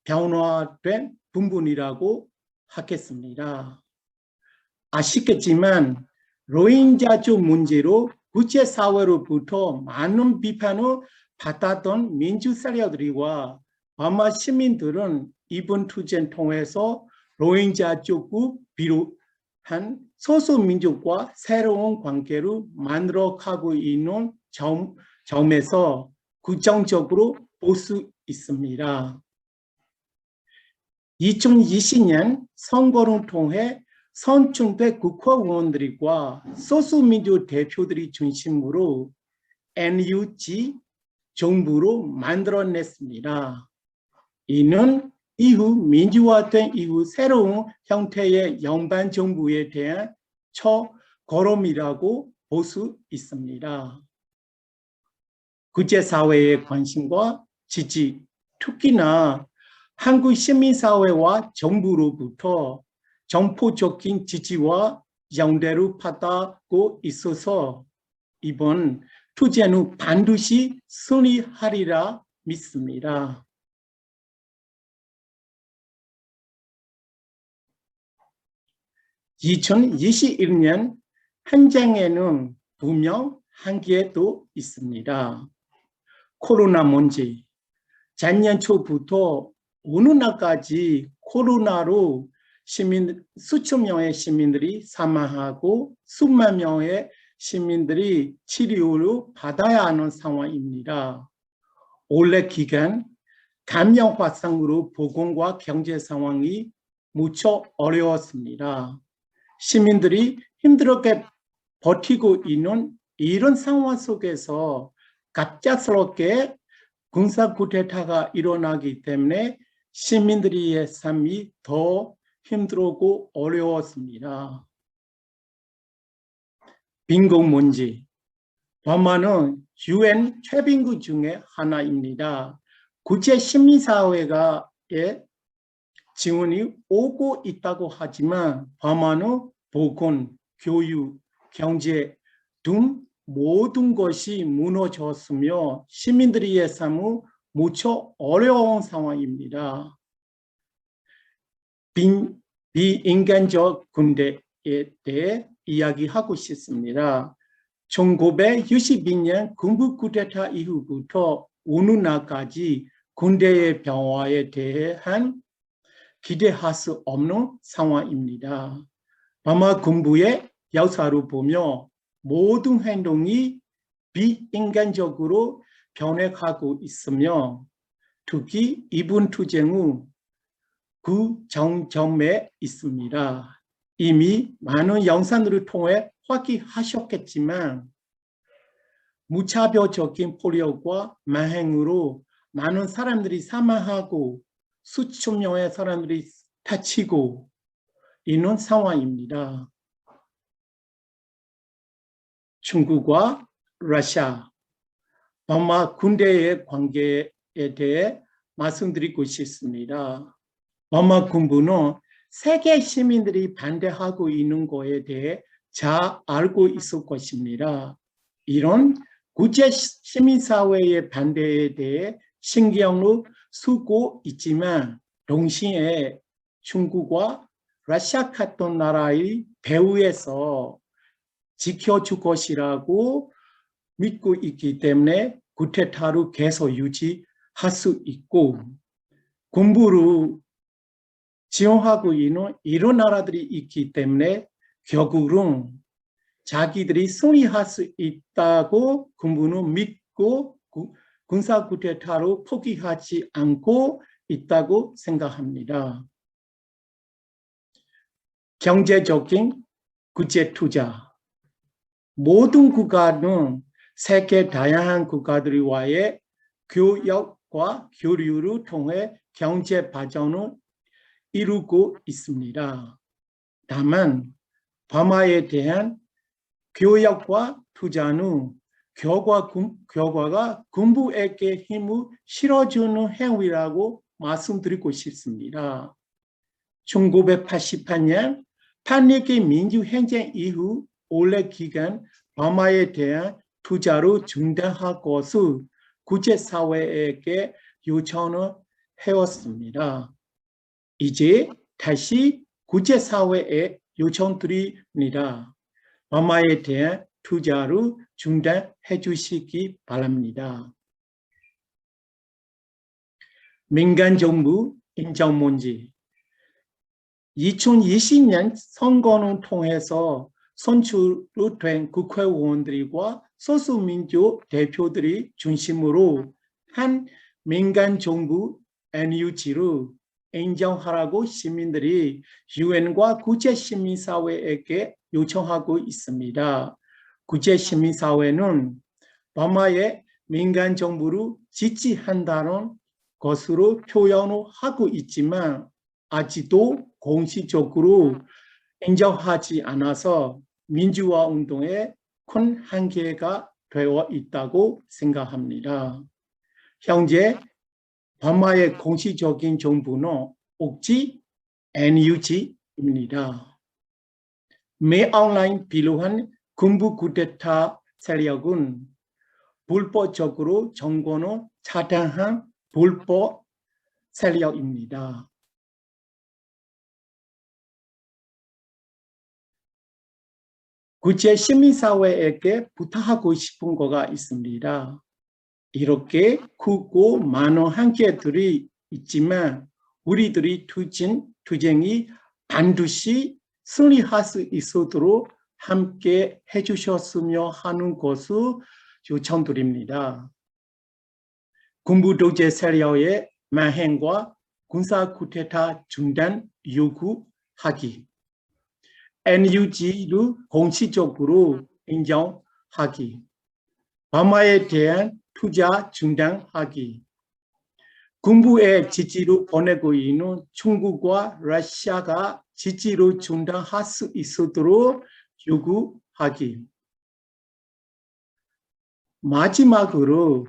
변화된 부분이라고 하겠습니다. 아쉽겠지만 로힝자족 문제로 국제사회로부터 많은 비판을 받았던 민주 세력들과 버마 시민들은 이번 투쟁 통해서 로힝자족을 비롯한 소수민족과 새로운 관계를 만들어가고 있는 점에서 긍정적으로 볼 수 있습니다. 2020년 선거를 통해 선출된 국회의원들과 소수민주 대표들이 중심으로 NUG 정부로 만들어냈습니다. 이는 이후 민주화된 이후 새로운 형태의 연방 정부에 대한 첫 걸음이라고 볼 수 있습니다. 국제사회의 관심과 지지, 특히나 한국 시민사회와 정부로부터 전폭적인 지지와 연대를 받고 있어서 이번 투쟁은 반드시 승리하리라 믿습니다. (2021년) 현장에는 분명 한계도 있습니다. 코로나 문제, 작년 초부터 어느 날까지 코로나로 수천 명의 시민들이 사망하고 수만 명의 시민들이 치료를 받아야 하는 상황입니다. 올해 기간 감염 확산으로 보건과 경제 상황이 무척 어려웠습니다. 시민들이 힘들게 버티고 있는 이런 상황 속에서 갑작스럽게 군사 쿠데타가 일어나기 때문에 시민들의 삶이 더 힘들고 어려웠습니다. 빈곤 문제. 버마는 UN 최빈국 중에 하나입니다. 국제 시민사회가의 지원이 오고 있다고 하지만 버마는 보건, 교육, 경제 등 모든 것이 무너졌으며 시민들의 삶은 무척 어려운 상황입니다. 비인간적 군대에 대해 이야기하고 싶습니다. 1962년 군부 쿠데타 이후부터 어느 날까지 군대의 변화에 대한 기대할 수 없는 상황입니다. 버마 군부의 역사를 보며 모든 행동이 비인간적으로 변해가고 있으며 특히 이번 투쟁은 그 정점에 있습니다. 이미 많은 영상들을 통해 확인하셨겠지만 무차별적인 폭력과 만행으로 많은 사람들이 사망하고 수천 명의 사람들이 다치고 있는 상황입니다. 중국과 러시아, 버마 군대의 관계에 대해 말씀드리고 싶습니다. 버마 군부는 세계 시민들이 반대하고 있는 것에 대해 잘 알고 있을 것입니다. 이런 국제 시민사회의 반대에 대해 신경을 쓰고 있지만 동시에 중국과 러시아 같은 나라의 배후에서 지켜줄 것이라고 믿고 있기 때문에 쿠데타를 계속 유지할 수 있고 군부를 지원하고 있는 이런 나라들이 있기 때문에 결국은 자기들이 승리할 수 있다고 군부는 믿고 군사 쿠데타로 포기하지 않고 있다고 생각합니다. 경제적인 국제 투자. 모든 국가는 세계 다양한 국가들과의 교역과 교류를 통해 경제 발전을 이루고 있습니다. 다만 버마에 대한 교역과 투자는 결과가 군부에게 힘을 실어주는 행위라고 말씀드리고 싶습니다. 1988년 판리기 민주행정 이후 오랜 기간 버마에 대한 투자를 중단할 것을 국제사회에게 요청을 해왔습니다. 이제 다시 국제사회에 요청드립니다. 버마에 대한 투자를 중단해 주시기 바랍니다. 민간정부 인정 문제. 2020년 선거를 통해서 선출된 국회의원들과 소수민주 대표들이 중심으로 한 민간정부 NUG를 인정하라고 시민들이 유엔과 국제시민사회에게 요청하고 있습니다. 국제시민사회는 버마의 민간정부를 지지한다는 것으로 표현을 하고 있지만 아직도 공식적으로 인정하지 않아서 민주화 운동에 큰 한계가 되어 있다고 생각합니다. 현재 버마의 공식적인 정부는 옥지 NUG입니다. 매 온라인 비롯한 군부 쿠데타 세력은 불법적으로 정권을 차단한 불법 세력입니다. 국제 시민사회에게 부탁하고 싶은 거가 있습니다. 이렇게 크고 많은 한계들이 있지만 우리들이 투쟁이 반드시 승리할 수 있도록 함께 해주셨으면 하는 것을 요청드립니다. 군부 독재 세력의 만행과 군사 쿠데타 중단 요구하기. NUG를 공식적으로 인정하기. 버마에 대한 투자 중단하기. 군부의 지지를 보내고 있는 중국과 러시아가 지지를 중단할 수 있도록 요구하기. 마지막으로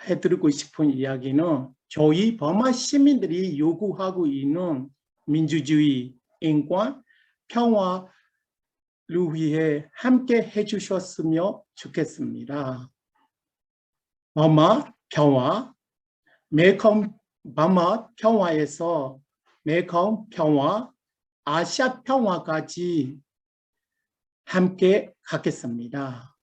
해드리고 싶은 이야기는 저희 버마 시민들이 요구하고 있는 민주주의, 인권, 평화를 위해 함께 해주셨으면 좋겠습니다. 버마 평화, 메콩 버마 평화에서 메콩 평화, 아시아 평화까지 함께 가겠습니다.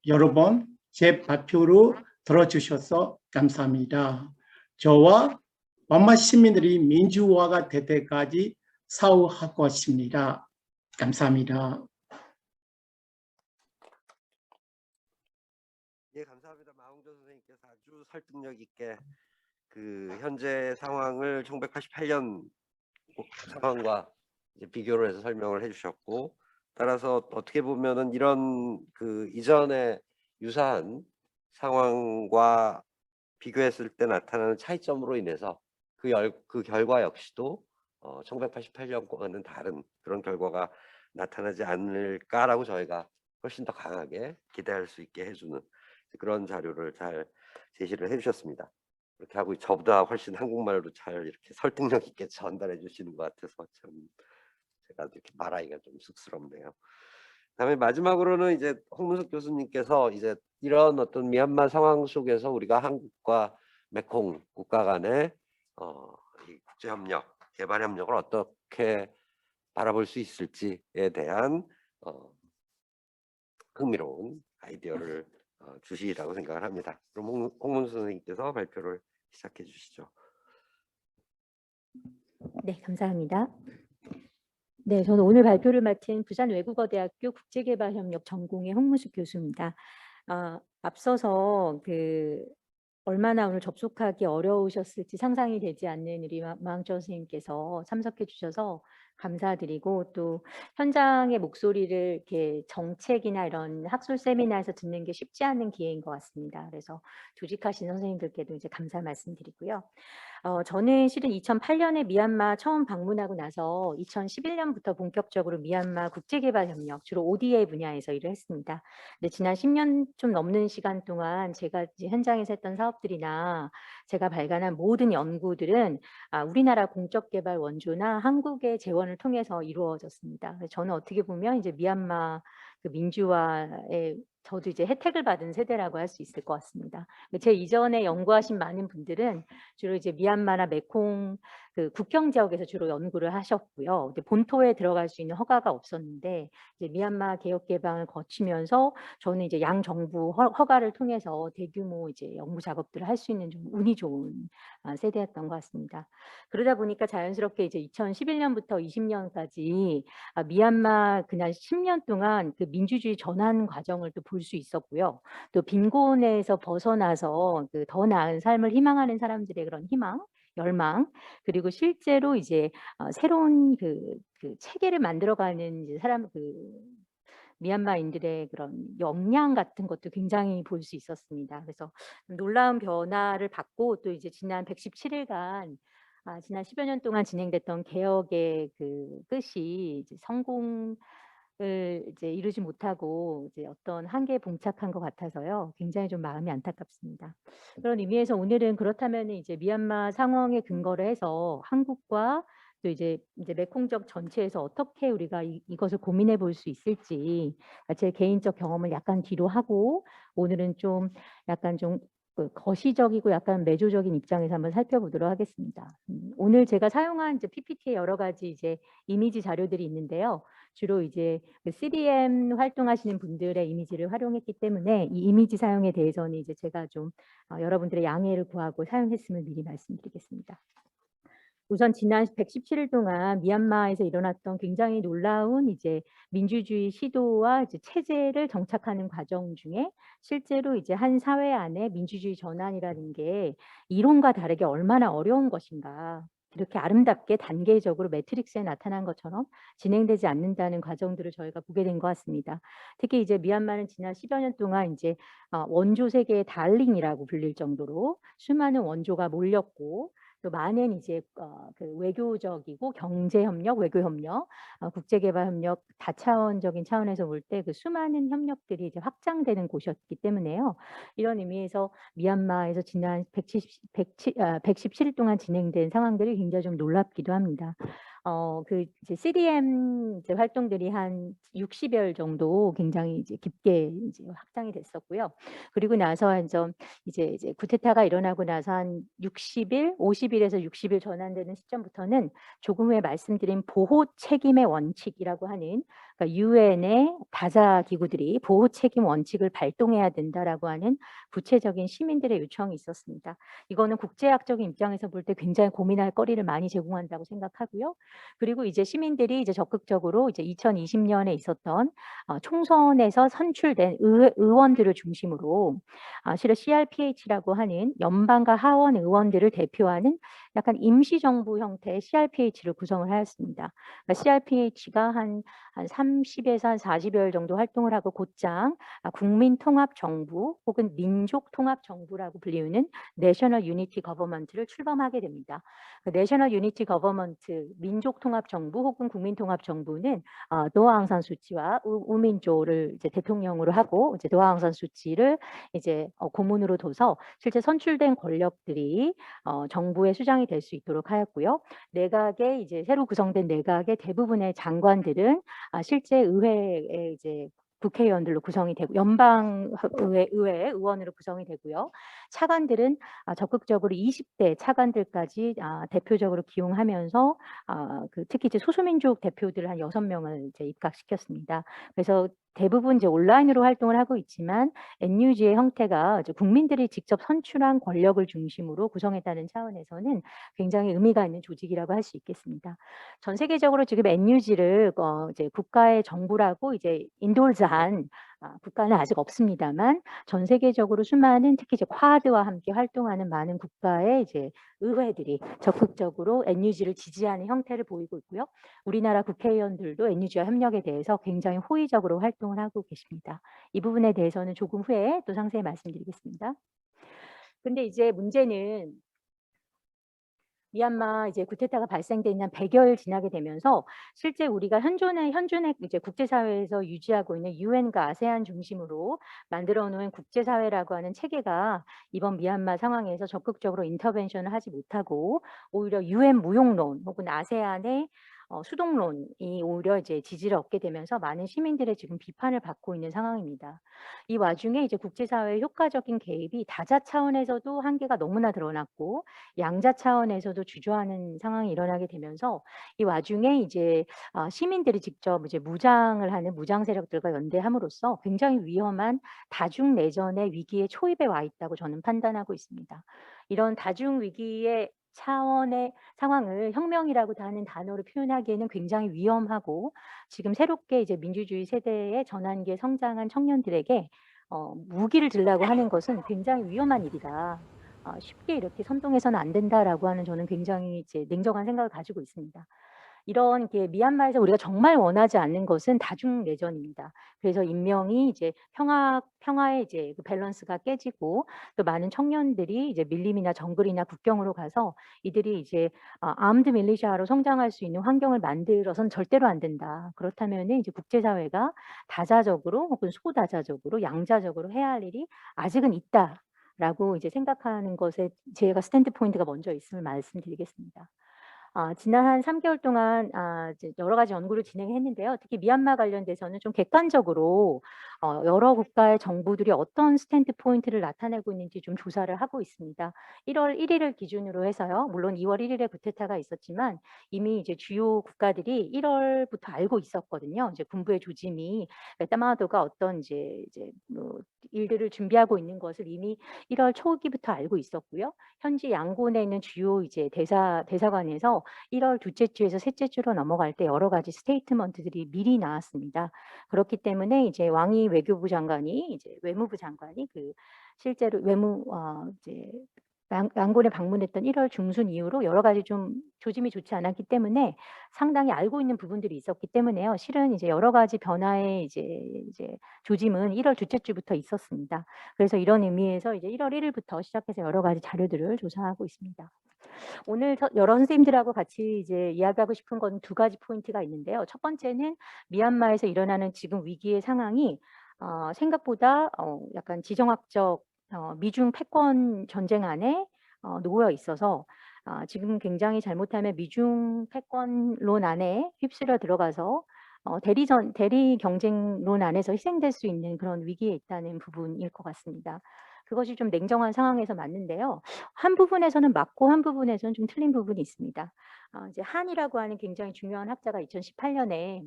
여러분, 제 발표로 들어주셔서 감사합니다. 저와 버마 시민들이 민주화가 될 때까지 사우할 것입니다. 감사합니다. 예, 감사합니다. 마홍조 선생님께서 아주 설득력 있게 그 현재 상황을 1988년 상황과 이제 비교를 해서 설명을 해주셨고, 따라서 어떻게 보면은 이런 그 이전에 유사한 상황과 비교했을 때 나타나는 차이점으로 인해서 그 결과 역시도 1988년과는 다른 그런 결과가 나타나지 않을까라고 저희가 훨씬 더 강하게 기대할 수 있게 해주는 그런 자료를 잘 제시를 해주셨습니다. 그렇게 하고 저보다 훨씬 한국말로 잘 이렇게 설득력 있게 전달해 주시는 것 같아서 참 제가 이렇게 말하기가 좀 쑥스럽네요. 그다음에 마지막으로는 이제 홍문석 교수님께서 이제 이런 어떤 미얀마 상황 속에서 우리가 한국과 메콩 국가 간의 이 국제협력, 개발협력을 어떻게 바라볼 수 있을지에 대한 흥미로운 아이디어를 주시리라고 생각을 합니다. 그럼 홍문석 선생님께서 발표를 시작해 주시죠. 네, 감사합니다. 네, 저는 오늘 발표를 맡은 부산외국어대학교 국제개발협력 전공의 홍문숙 교수입니다. 앞서서 얼마나 오늘 접속하기 어려우셨을지 상상이 되지 않는 우리 망조 선생님께서 참석해 주셔서 감사드리고, 또 현장의 목소리를 이렇게 정책이나 이런 학술 세미나에서 듣는 게 쉽지 않은 기회인 것 같습니다. 그래서 조직하신 선생님들께도 이제 감사 말씀드리고요. 저는 실은 2008년에 미얀마 처음 방문하고 나서 2011년부터 본격적으로 미얀마 국제개발협력, 주로 ODA 분야에서 일을 했습니다. 근데 지난 10년 좀 넘는 시간 동안 제가 이제 현장에서 했던 사업들이나 제가 발간한 모든 연구들은 우리나라 공적개발 원조나 한국의 재원을 통해서 이루어졌습니다. 그래서 저는 어떻게 보면 이제 미얀마 그 민주화의 저도 이제 혜택을 받은 세대라고 할 수 있을 것 같습니다. 제 이전에 연구하신 많은 분들은 주로 이제 미얀마나 메콩 그 국경 지역에서 주로 연구를 하셨고요. 이제 본토에 들어갈 수 있는 허가가 없었는데 이제 미얀마 개혁 개방을 거치면서 저는 이제 양 정부 허가를 통해서 대규모 이제 연구 작업들을 할 수 있는 좀 운이 좋은 세대였던 것 같습니다. 그러다 보니까 자연스럽게 이제 2011년부터 20년까지 미얀마 그냥 10년 동안 그 민주주의 전환 과정을 또 볼 수 있었고요. 또 빈곤에서 벗어나서 그 더 나은 삶을 희망하는 사람들의 그런 희망, 열망, 그리고 실제로 이제 새로운 그 체계를 만들어가는 이제 미얀마인들의 그런 역량 같은 것도 굉장히 볼 수 있었습니다. 그래서 놀라운 변화를 받고, 또 이제 지난 117일간 지난 10여 년 동안 진행됐던 개혁의 그 끝이 이제 성공을 이제 이루지 못하고 이제 어떤 한계에 봉착한 것 같아서요. 굉장히 좀 마음이 안타깝습니다. 그런 의미에서 오늘은 그렇다면 이제 미얀마 상황에 근거를 해서 한국과 또 이제 메콩적 전체에서 어떻게 우리가 이것을 고민해 볼 수 있을지, 제 개인적 경험을 약간 뒤로 하고 오늘은 좀 약간 좀 거시적이고 약간 매조적인 입장에서 한번 살펴보도록 하겠습니다. 오늘 제가 사용한 이제 PPT에 여러 가지 이제 이미지 자료들이 있는데요. 주로 이제 CDM 활동하시는 분들의 이미지를 활용했기 때문에 이 이미지 사용에 대해서는 이제 제가 좀 여러분들의 양해를 구하고 사용했음을 미리 말씀드리겠습니다. 우선 지난 117일 동안 미얀마에서 일어났던 굉장히 놀라운 이제 민주주의 시도와 이제 체제를 정착하는 과정 중에 실제로 이제 한 사회 안에 민주주의 전환이라는 게 이론과 다르게 얼마나 어려운 것인가, 이렇게 아름답게 단계적으로 매트릭스에 나타난 것처럼 진행되지 않는다는 과정들을 저희가 보게 된 것 같습니다. 특히 이제 미얀마는 지난 10여 년 동안 이제 원조 세계의 달링이라고 불릴 정도로 수많은 원조가 몰렸고, 또 많은 이제 그 외교적이고 경제협력, 외교협력, 국제개발협력 다차원적인 차원에서 볼 때 그 수많은 협력들이 이제 확장되는 곳이었기 때문에요. 이런 의미에서 미얀마에서 지난 117일 동안 진행된 상황들이 굉장히 좀 놀랍기도 합니다. 그 이제 CDM 이제 활동들이 한 60여 정도 굉장히 이제 깊게 이제 확장이 됐었고요. 그리고 나서 이제 쿠데타가 일어나고 나서 한 60일, 50일에서 60일 전환되는 시점부터는 조금 후에 말씀드린 보호 책임의 원칙이라고 하는, 그러니까 유엔의 다자 기구들이 보호 책임 원칙을 발동해야 된다라고 하는 구체적인 시민들의 요청이 있었습니다. 이거는 국제학적인 입장에서 볼 때 굉장히 고민할 거리를 많이 제공한다고 생각하고요. 그리고 이제 시민들이 이제 적극적으로 이제 2020년에 있었던 총선에서 선출된 의원들을 중심으로 실은 CRPH라고 하는 연방과 하원 의원들을 대표하는 약간 임시정부 형태의 CRPH를 구성을 하였습니다. 그러니까 CRPH가 한 30에서 한 40여일 정도 활동을 하고 곧장 국민통합정부 혹은 민족통합정부라고 불리우는 내셔널 유니티 거버먼트를 출범하게 됩니다. 내셔널 유니티 거버먼트, 민족통합정부 혹은 국민통합정부는 노아앙산 수치와 우민조를 이제 대통령으로 하고, 이제 노아앙산 수치를 이제 고문으로 둬서 실제 선출된 권력들이 정부의 수장이 될 수 있도록 하였고요. 내각의 이제 새로 구성된 내각의 대부분의 장관들은 실제 의회에 이제 국회의원들로 구성이 되고, 연방의회 의원으로 구성이 되고요. 차관들은 적극적으로 20대 차관들까지 대표적으로 기용하면서 특히 이제 소수민족 대표들을 한 6명을 이제 입각시켰습니다. 그래서 대부분 이제 온라인으로 활동을 하고 있지만 NUG의 형태가 이제 국민들이 직접 선출한 권력을 중심으로 구성했다는 차원에서는 굉장히 의미가 있는 조직이라고 할 수 있겠습니다. 전 세계적으로 지금 NUG를 이제 국가의 정부라고 이제 인도르즈한 국가는 아직 없습니다만 전 세계적으로 수많은 특히 이제 쿼드와 함께 활동하는 많은 국가의 이제 의회들이 적극적으로 NUG를 지지하는 형태를 보이고 있고요. 우리나라 국회의원들도 NUG와 협력에 대해서 굉장히 호의적으로 활동을 하고 계십니다. 이 부분에 대해서는 조금 후에 또 상세히 말씀드리겠습니다. 근데 이제 문제는 미얀마 이제 쿠데타가 발생된 한 100여일 지나게 되면서 실제 우리가 현존의 이제 국제사회에서 유지하고 있는 유엔과 아세안 중심으로 만들어 놓은 국제사회라고 하는 체계가 이번 미얀마 상황에서 적극적으로 인터벤션을 하지 못하고 오히려 유엔 무용론 혹은 아세안의 수동론이 오히려 이제 지지를 얻게 되면서 많은 시민들의 지금 비판을 받고 있는 상황입니다. 이 와중에 이제 국제사회의 효과적인 개입이 다자 차원에서도 한계가 너무나 드러났고 양자 차원에서도 주저하는 상황이 일어나게 되면서 이 와중에 이제 시민들이 직접 이제 무장을 하는 무장 세력들과 연대함으로써 굉장히 위험한 다중 내전의 위기에 초입에 와 있다고 저는 판단하고 있습니다. 이런 다중 위기의 차원의 상황을 혁명이라고 하는 단어로 표현하기에는 굉장히 위험하고 지금 새롭게 이제 민주주의 세대의 전환기에 성장한 청년들에게 무기를 들라고 하는 것은 굉장히 위험한 일이다. 쉽게 이렇게 선동해서는 안 된다라고 하는 저는 굉장히 이제 냉정한 생각을 가지고 있습니다. 이런 게 미얀마에서 우리가 정말 원하지 않는 것은 다중 내전입니다. 그래서 인명이 이제 평화의 이제 그 밸런스가 깨지고 또 많은 청년들이 이제 밀림이나 정글이나 국경으로 가서 이들이 이제 아임드 밀리시아로 성장할 수 있는 환경을 만들어서는 절대로 안 된다. 그렇다면은 이제 국제사회가 다자적으로 혹은 소다자적으로 양자적으로 해야 할 일이 아직은 있다라고 이제 생각하는 것에 제가 스탠드 포인트가 먼저 있음을 말씀드리겠습니다. 지난 한 3개월 동안 이제 여러 가지 연구를 진행했는데요. 특히 미얀마 관련돼서는 좀 객관적으로 여러 국가의 정부들이 어떤 스탠드 포인트를 나타내고 있는지 좀 조사를 하고 있습니다. 1월 1일을 기준으로 해서요. 물론 2월 1일에 쿠데타가 있었지만 이미 이제 주요 국가들이 1월부터 알고 있었거든요. 이제 군부의 조짐이 따마도가 어떤 이제 뭐 일들을 준비하고 있는 것을 이미 1월 초기부터 알고 있었고요. 현지 양곤에 있는 주요 이제 대사관에서 1월 둘째 주에서 셋째 주로 넘어갈 때 여러 가지 스테이트먼트들이 미리 나왔습니다. 그렇기 때문에 이제 왕이 외교부 장관이 이제 외무부 장관이 그 실제로 이제 양곤에 방문했던 1월 중순 이후로 여러 가지 좀 조짐이 좋지 않았기 때문에 상당히 알고 있는 부분들이 있었기 때문에요. 실은 이제 여러 가지 변화의 이제 조짐은 1월 둘째 주부터 있었습니다. 그래서 이런 의미에서 이제 1월 1일부터 시작해서 여러 가지 자료들을 조사하고 있습니다. 오늘 여러 선생님들하고 같이 이제 이야기하고 싶은 건 두 가지 포인트가 있는데요. 첫 번째는 미얀마에서 일어나는 지금 위기의 상황이 생각보다 약간 지정학적 미중 패권 전쟁 안에 놓여 있어서 지금 굉장히 잘못하면 미중 패권론 안에 휩쓸려 들어가서 대리 경쟁론 안에서 희생될 수 있는 그런 위기에 있다는 부분일 것 같습니다. 그것이 좀 냉정한 상황에서 맞는데요. 한 부분에서는 맞고 한 부분에서는 좀 틀린 부분이 있습니다. 이제 한이라고 하는 굉장히 중요한 학자가 2018년에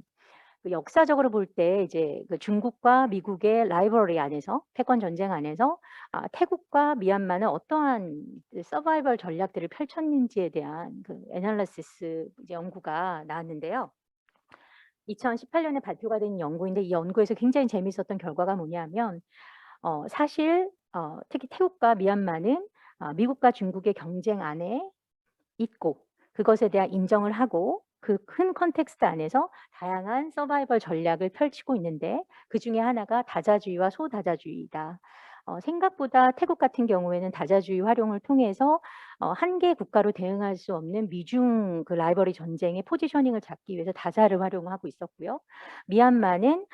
그 역사적으로 볼 때 이제 그 중국과 미국의 라이벌리 안에서 패권 전쟁 안에서 태국과 미얀마는 어떠한 서바이벌 전략들을 펼쳤는지에 대한 그 애널리시스 이제 연구가 나왔는데요. 2018년에 발표가 된 연구인데 이 연구에서 굉장히 재미있었던 결과가 뭐냐면 사실 특히 태국과 미얀마는 미국과 중국의 경쟁 안에 있고 그것에 대한 인정을 하고 그 큰 컨텍스트 안에서 다양한 서바이벌 전략을 펼치고 있는데 그중에 하나가 다자주의와 소다자주의이다. 생각보다 태국 같은 경우에는 다자주의 활용을 통해서 한 개 국가로 대응할 수 없는 미중 그 라이벌리 전쟁의 포지셔닝을 잡기 위해서 다자를 활용하고 있었고요. 미얀마는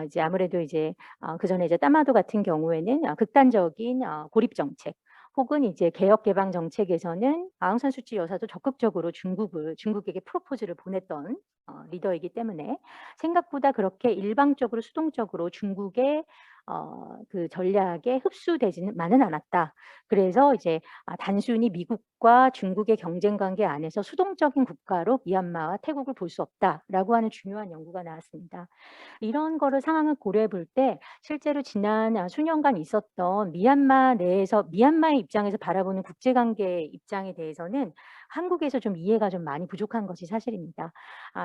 이제 아무래도 이제 그전에 이제 따마도 같은 경우에는 극단적인 고립 정책 혹은 이제 개혁 개방 정책에서는 아웅산 수치 여사도 적극적으로 중국에게 프로포즈를 보냈던 리더이기 때문에 생각보다 그렇게 일방적으로 수동적으로 중국의 그 전략에 흡수되지만은 않았다. 그래서 이제 단순히 미국과 중국의 경쟁 관계 안에서 수동적인 국가로 미얀마와 태국을 볼 수 없다라고 하는 중요한 연구가 나왔습니다. 이런 거를 상황을 고려해 볼 때 실제로 지난 수년간 있었던 미얀마 내에서 미얀마의 입장에서 바라보는 국제관계 입장에 대해서는 한국에서 좀 이해가 좀 많이 부족한 것이 사실입니다.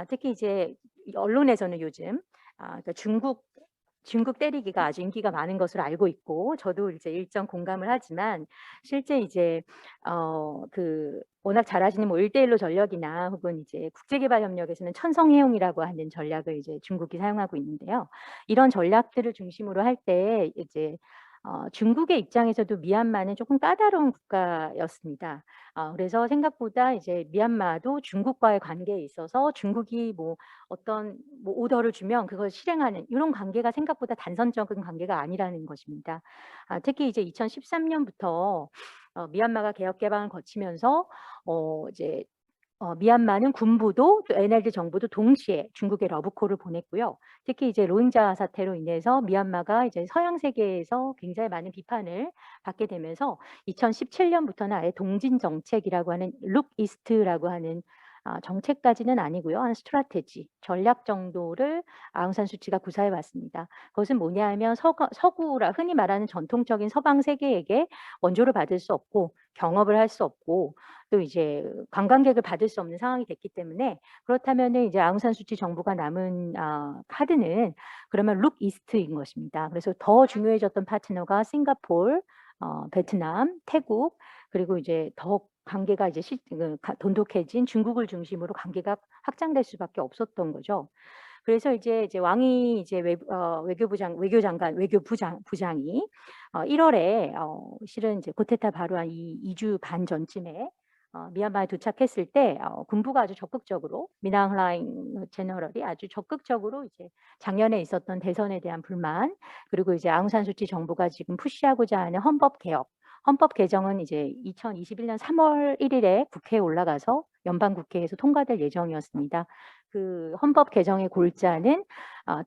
특히 이제 언론에서는 요즘 그러니까 중국 중국 때리기가 아주 인기가 많은 것으로 알고 있고 저도 이제 일정 공감을 하지만 실제 이제 워낙 잘 아시는 뭐 1대1로 전력이나 혹은 이제 국제개발협력에서는 천성해용이라고 하는 전략을 이제 중국이 사용하고 있는데요. 이런 전략들을 중심으로 할 때 이제 중국의 입장에서도 미얀마는 조금 까다로운 국가였습니다. 그래서 생각보다 이제 미얀마도 중국과의 관계에 있어서 중국이 뭐 어떤 뭐 오더를 주면 그걸 실행하는 이런 관계가 생각보다 단선적인 관계가 아니라는 것입니다. 특히 이제 2013년부터 미얀마가 개혁 개방을 거치면서 이제 미얀마는 군부도 또 NLD 정부도 동시에 중국에 러브콜을 보냈고요. 특히 이제 로힝자 사태로 인해서 미얀마가 이제 서양 세계에서 굉장히 많은 비판을 받게 되면서 2017년부터는 아예 동진 정책이라고 하는 룩 이스트라고 하는 정책까지는 아니고요. 한 스트라테지, 전략 정도를 아웅산 수치가 구사해 왔습니다. 그것은 뭐냐 하면 서구라 흔히 말하는 전통적인 서방 세계에게 원조를 받을 수 없고 경업을 할 수 없고 또 이제 관광객을 받을 수 없는 상황이 됐기 때문에 그렇다면은 이제 아웅산 수치 정부가 남은 카드는 그러면 룩 이스트인 것입니다. 그래서 더 중요해졌던 파트너가 싱가포르, 베트남, 태국 그리고 이제 더 관계가 이제 돈독해진 중국을 중심으로 관계가 확장될 수밖에 없었던 거죠. 그래서 이제 왕이 이제 외교부장이 1월에 실은 이제 쿠데타 바로 한 2주 반 전쯤에 미얀마에 도착했을 때 군부가 아주 적극적으로 미낭라인 제너럴이 아주 적극적으로 이제 작년에 있었던 대선에 대한 불만 그리고 이제 아웅산 수치 정부가 지금 푸시하고자 하는 헌법 개혁 헌법 개정은 이제 2021년 3월 1일에 국회에 올라가서 연방국회에서 통과될 예정이었습니다. 그 헌법 개정의 골자는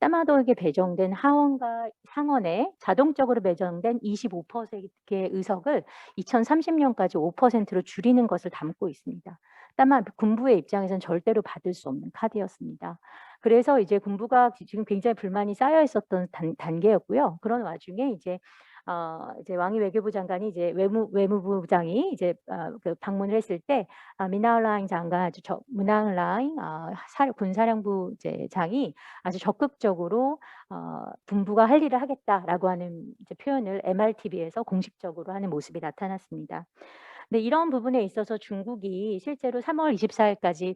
따마도에게 배정된 하원과 상원에 자동적으로 배정된 25%의 의석을 2030년까지 5%로 줄이는 것을 담고 있습니다. 다만 군부의 입장에서는 절대로 받을 수 없는 카드였습니다. 그래서 이제 군부가 지금 굉장히 불만이 쌓여 있었던 단계였고요. 그런 와중에 이제 왕이 외교부 장관이 이제 외무부장이 이제 방문을 했을 때 미나울라잉 장관 아주 문하울라잉 군사령부 이제 장이 아주 적극적으로 군부가 할 일을 하겠다라고 하는 이제 표현을 MRTV에서 공식적으로 하는 모습이 나타났습니다. 근데 이런 부분에 있어서 중국이 실제로 3월 24일까지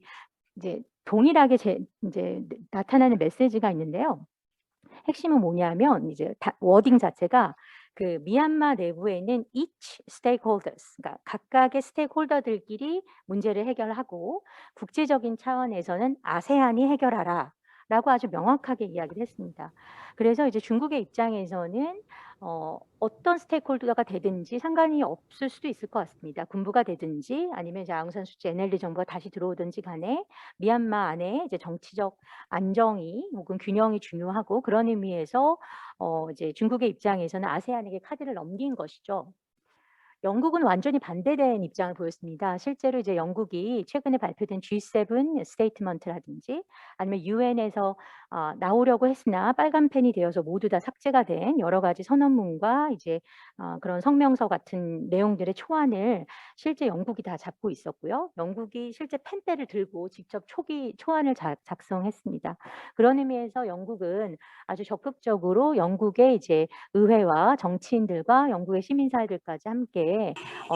이제 동일하게 이제 나타나는 메시지가 있는데요. 핵심은 뭐냐면 이제 워딩 자체가 그 미얀마 내부에 있는 each stakeholders, 그러니까 각각의 스테이크홀더들끼리 문제를 해결하고 국제적인 차원에서는 아세안이 해결하라라고 아주 명확하게 이야기를 했습니다. 그래서 이제 중국의 입장에서는 어떤 스테이크홀더가 되든지 상관이 없을 수도 있을 것 같습니다. 군부가 되든지 아니면 이제 아웅산 수치 NLD 정부가 다시 들어오든지 간에 미얀마 안에 이제 정치적 안정이 혹은 균형이 중요하고 그런 의미에서 이제 중국의 입장에서는 아세안에게 카드를 넘긴 것이죠. 영국은 완전히 반대된 입장을 보였습니다. 실제로 이제 영국이 최근에 발표된 G7 스테이트먼트라든지 아니면 UN에서 나오려고 했으나 빨간 펜이 되어서 모두 다 삭제가 된 여러 가지 선언문과 이제 그런 성명서 같은 내용들의 초안을 실제 영국이 다 잡고 있었고요. 영국이 실제 펜대를 들고 직접 초안을 작성했습니다. 그런 의미에서 영국은 아주 적극적으로 영국의 이제 의회와 정치인들과 영국의 시민사회들까지 함께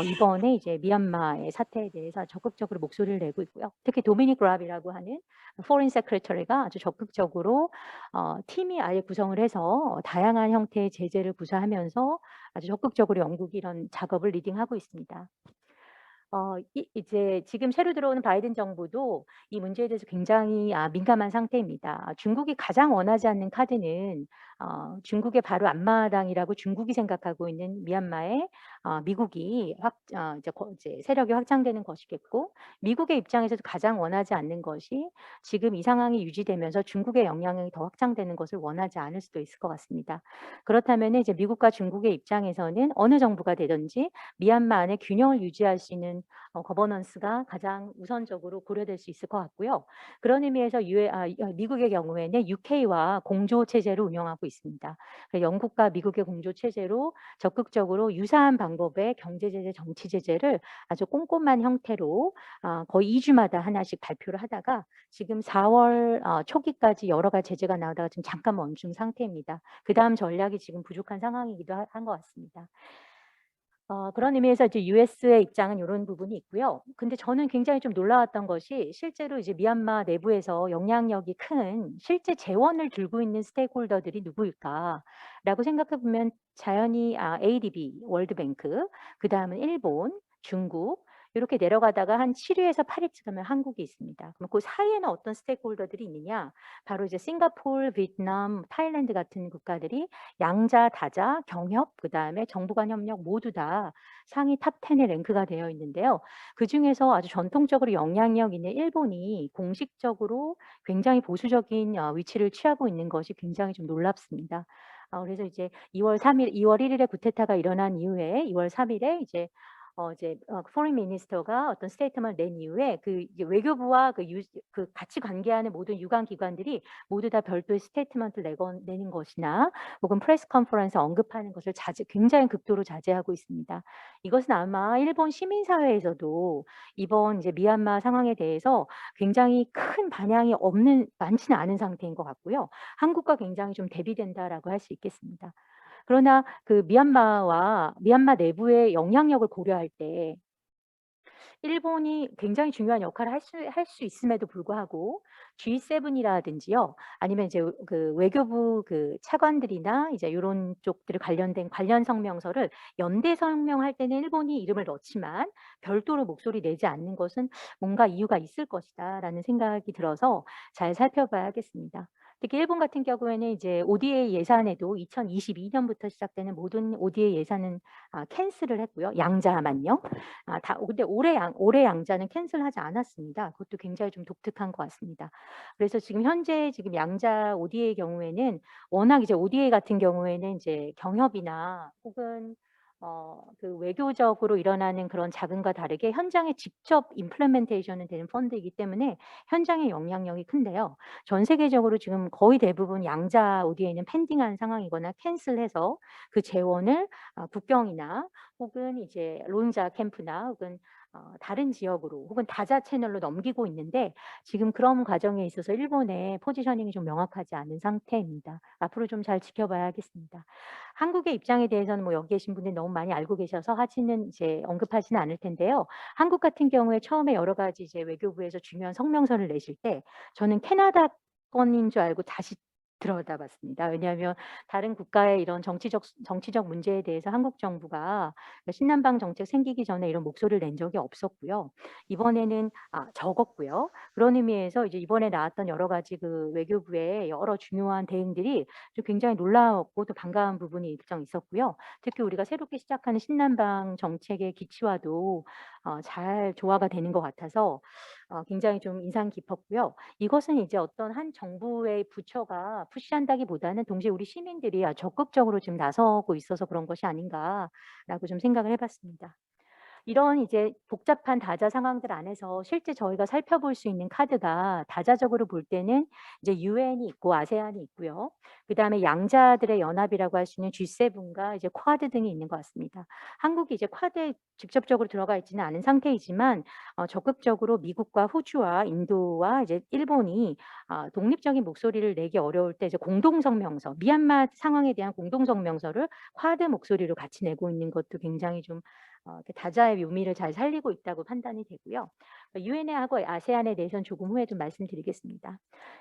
이번에 이제 미얀마의 사태에 대해서 적극적으로 목소리를 내고 있고요. 특히 도미닉 랍이라고 하는 포린 세크레터리가 아주 적극적으로 팀이 아예 구성을 해서 다양한 형태의 제재를 구사하면서 아주 적극적으로 영국이 이런 작업을 리딩하고 있습니다. 이제 지금 새로 들어오는 바이든 정부도 이 문제에 대해서 굉장히 민감한 상태입니다. 중국이 가장 원하지 않는 카드는 중국의 바로 앞마당이라고 중국이 생각하고 있는 미얀마에 미국이 이제 세력이 확장되는 것이겠고 미국의 입장에서도 가장 원하지 않는 것이 지금 이 상황이 유지되면서 중국의 영향력이 더 확장되는 것을 원하지 않을 수도 있을 것 같습니다. 그렇다면 이제 미국과 중국의 입장에서는 어느 정부가 되든지 미얀마 안에 균형을 유지할 수 있는 거버넌스가 가장 우선적으로 고려될 수 있을 것 같고요. 그런 의미에서 미국의 경우에는 UK와 공조 체제를 운영하고 있습니다. 영국과 미국의 공조 체제로 적극적으로 유사한 방법의 경제 제재, 정치 제재를 아주 꼼꼼한 형태로 거의 2주마다 하나씩 발표를 하다가 지금 4월 초기까지 여러 가지 제재가 나오다가 지금 잠깐 멈춘 상태입니다. 그다음 전략이 지금 부족한 상황이기도 한 것 같습니다. 그런 의미에서 이제 US의 입장은 이런 부분이 있고요. 근데 저는 굉장히 좀 놀라웠던 것이 실제로 이제 미얀마 내부에서 영향력이 큰 실제 재원을 들고 있는 스테이크홀더들이 누구일까라고 생각해 보면 자연히 ADB, 월드뱅크, 그 다음은 일본, 중국 이렇게 내려가다가 한 7위에서 8위쯤 가면 한국이 있습니다. 그럼 그 사이에는 어떤 스테이크홀더들이 있느냐? 바로 이제 싱가포르, 베트남, 타일랜드 같은 국가들이 양자, 다자, 경협, 그 다음에 정부 간 협력 모두 다 상위 탑 10에 랭크가 되어 있는데요. 그중에서 아주 전통적으로 영향력 있는 일본이 공식적으로 굉장히 보수적인 위치를 취하고 있는 것이 굉장히 좀 놀랍습니다. 그래서 이제 2월 1일에 쿠데타가 일어난 이후에 2월 3일에 이제 포린 미니스터가 어떤 스테이트먼트를 낸 이후에 이제 외교부와 그 같이 관계하는 모든 유관 기관들이 모두 다 별도의 스테이트먼트를 내는 것이나 혹은 프레스 컨퍼런스 언급하는 것을 굉장히 극도로 자제하고 있습니다. 이것은 아마 일본 시민사회에서도 이번 이제 미얀마 상황에 대해서 굉장히 큰 반향이 많지는 않은 상태인 것 같고요. 한국과 굉장히 좀 대비된다라고 할 수 있겠습니다. 그러나 그 미얀마 내부의 영향력을 고려할 때 일본이 굉장히 중요한 역할을 할 수 있음에도 불구하고 G7이라든지요. 아니면 이제 그 외교부 그 차관들이나 이제 요런 쪽들 관련된 관련 성명서를 연대 성명할 때는 일본이 이름을 넣지만 별도로 목소리 내지 않는 것은 뭔가 이유가 있을 것이다라는 생각이 들어서 잘 살펴봐야겠습니다. 특히 일본 같은 경우에는 이제 ODA 예산에도 2022년부터 시작되는 모든 ODA 예산은 캔슬을 했고요. 양자만요. 근데 올해 양자는 캔슬하지 않았습니다. 그것도 굉장히 좀 독특한 것 같습니다. 그래서 지금 현재 지금 양자 ODA의 경우에는 워낙 이제 ODA 같은 경우에는 이제 경협이나 혹은 그 외교적으로 일어나는 그런 자금과 다르게 현장에 직접 임플리멘테이션이 되는 펀드이기 때문에 현장의 영향력이 큰데요. 전 세계적으로 지금 거의 대부분 양자 ODA는 펜딩한 상황이거나 캔슬해서 그 재원을 국경이나 혹은 이제 론자 캠프나 혹은 다른 지역으로 혹은 다자 채널로 넘기고 있는데 지금 그런 과정에 있어서 일본의 포지셔닝이 좀 명확하지 않은 상태입니다. 앞으로 좀 잘 지켜봐야겠습니다. 한국의 입장에 대해서는 뭐 여기 계신 분들이 너무 많이 알고 계셔서 하지는 이제 언급하지는 않을 텐데요. 한국 같은 경우에 처음에 여러 가지 이제 외교부에서 중요한 성명서를 내실 때 저는 캐나다 건인 줄 알고 다시 들여다봤습니다. 왜냐하면 다른 국가의 이런 정치적 문제에 대해서 한국 정부가 신남방 정책 생기기 전에 이런 목소리를 낸 적이 없었고요. 이번에는 적었고요. 그런 의미에서 이제 이번에 나왔던 여러 가지 그 외교부의 여러 중요한 대응들이 좀 굉장히 놀라웠고 또 반가운 부분이 일정 있었고요. 특히 우리가 새롭게 시작하는 신남방 정책의 기치와도 잘 조화가 되는 것 같아서 굉장히 좀 인상 깊었고요. 이것은 이제 어떤 한 정부의 부처가 푸시한다기보다는 동시에 우리 시민들이 적극적으로 지금 나서고 있어서 그런 것이 아닌가라고 좀 생각을 해봤습니다. 이런 이제 복잡한 다자 상황들 안에서 실제 저희가 살펴볼 수 있는 카드가 다자적으로 볼 때는 이제 유엔이 있고 아세안이 있고요. 그다음에 양자들의 연합이라고 할 수 있는 G7과 이제 쿼드 등이 있는 것 같습니다. 한국이 이제 쿼드에 직접적으로 들어가 있지는 않은 상태이지만 적극적으로 미국과 호주와 인도와 이제 일본이 독립적인 목소리를 내기 어려울 때 이제 공동성명서, 미얀마 상황에 대한 공동성명서를 쿼드 목소리로 같이 내고 있는 것도 굉장히 좀 다자의 묘미를 잘 살리고 있다고 판단이 되고요. 유엔하고 아세안에 대해서는 조금 후에 좀 말씀드리겠습니다.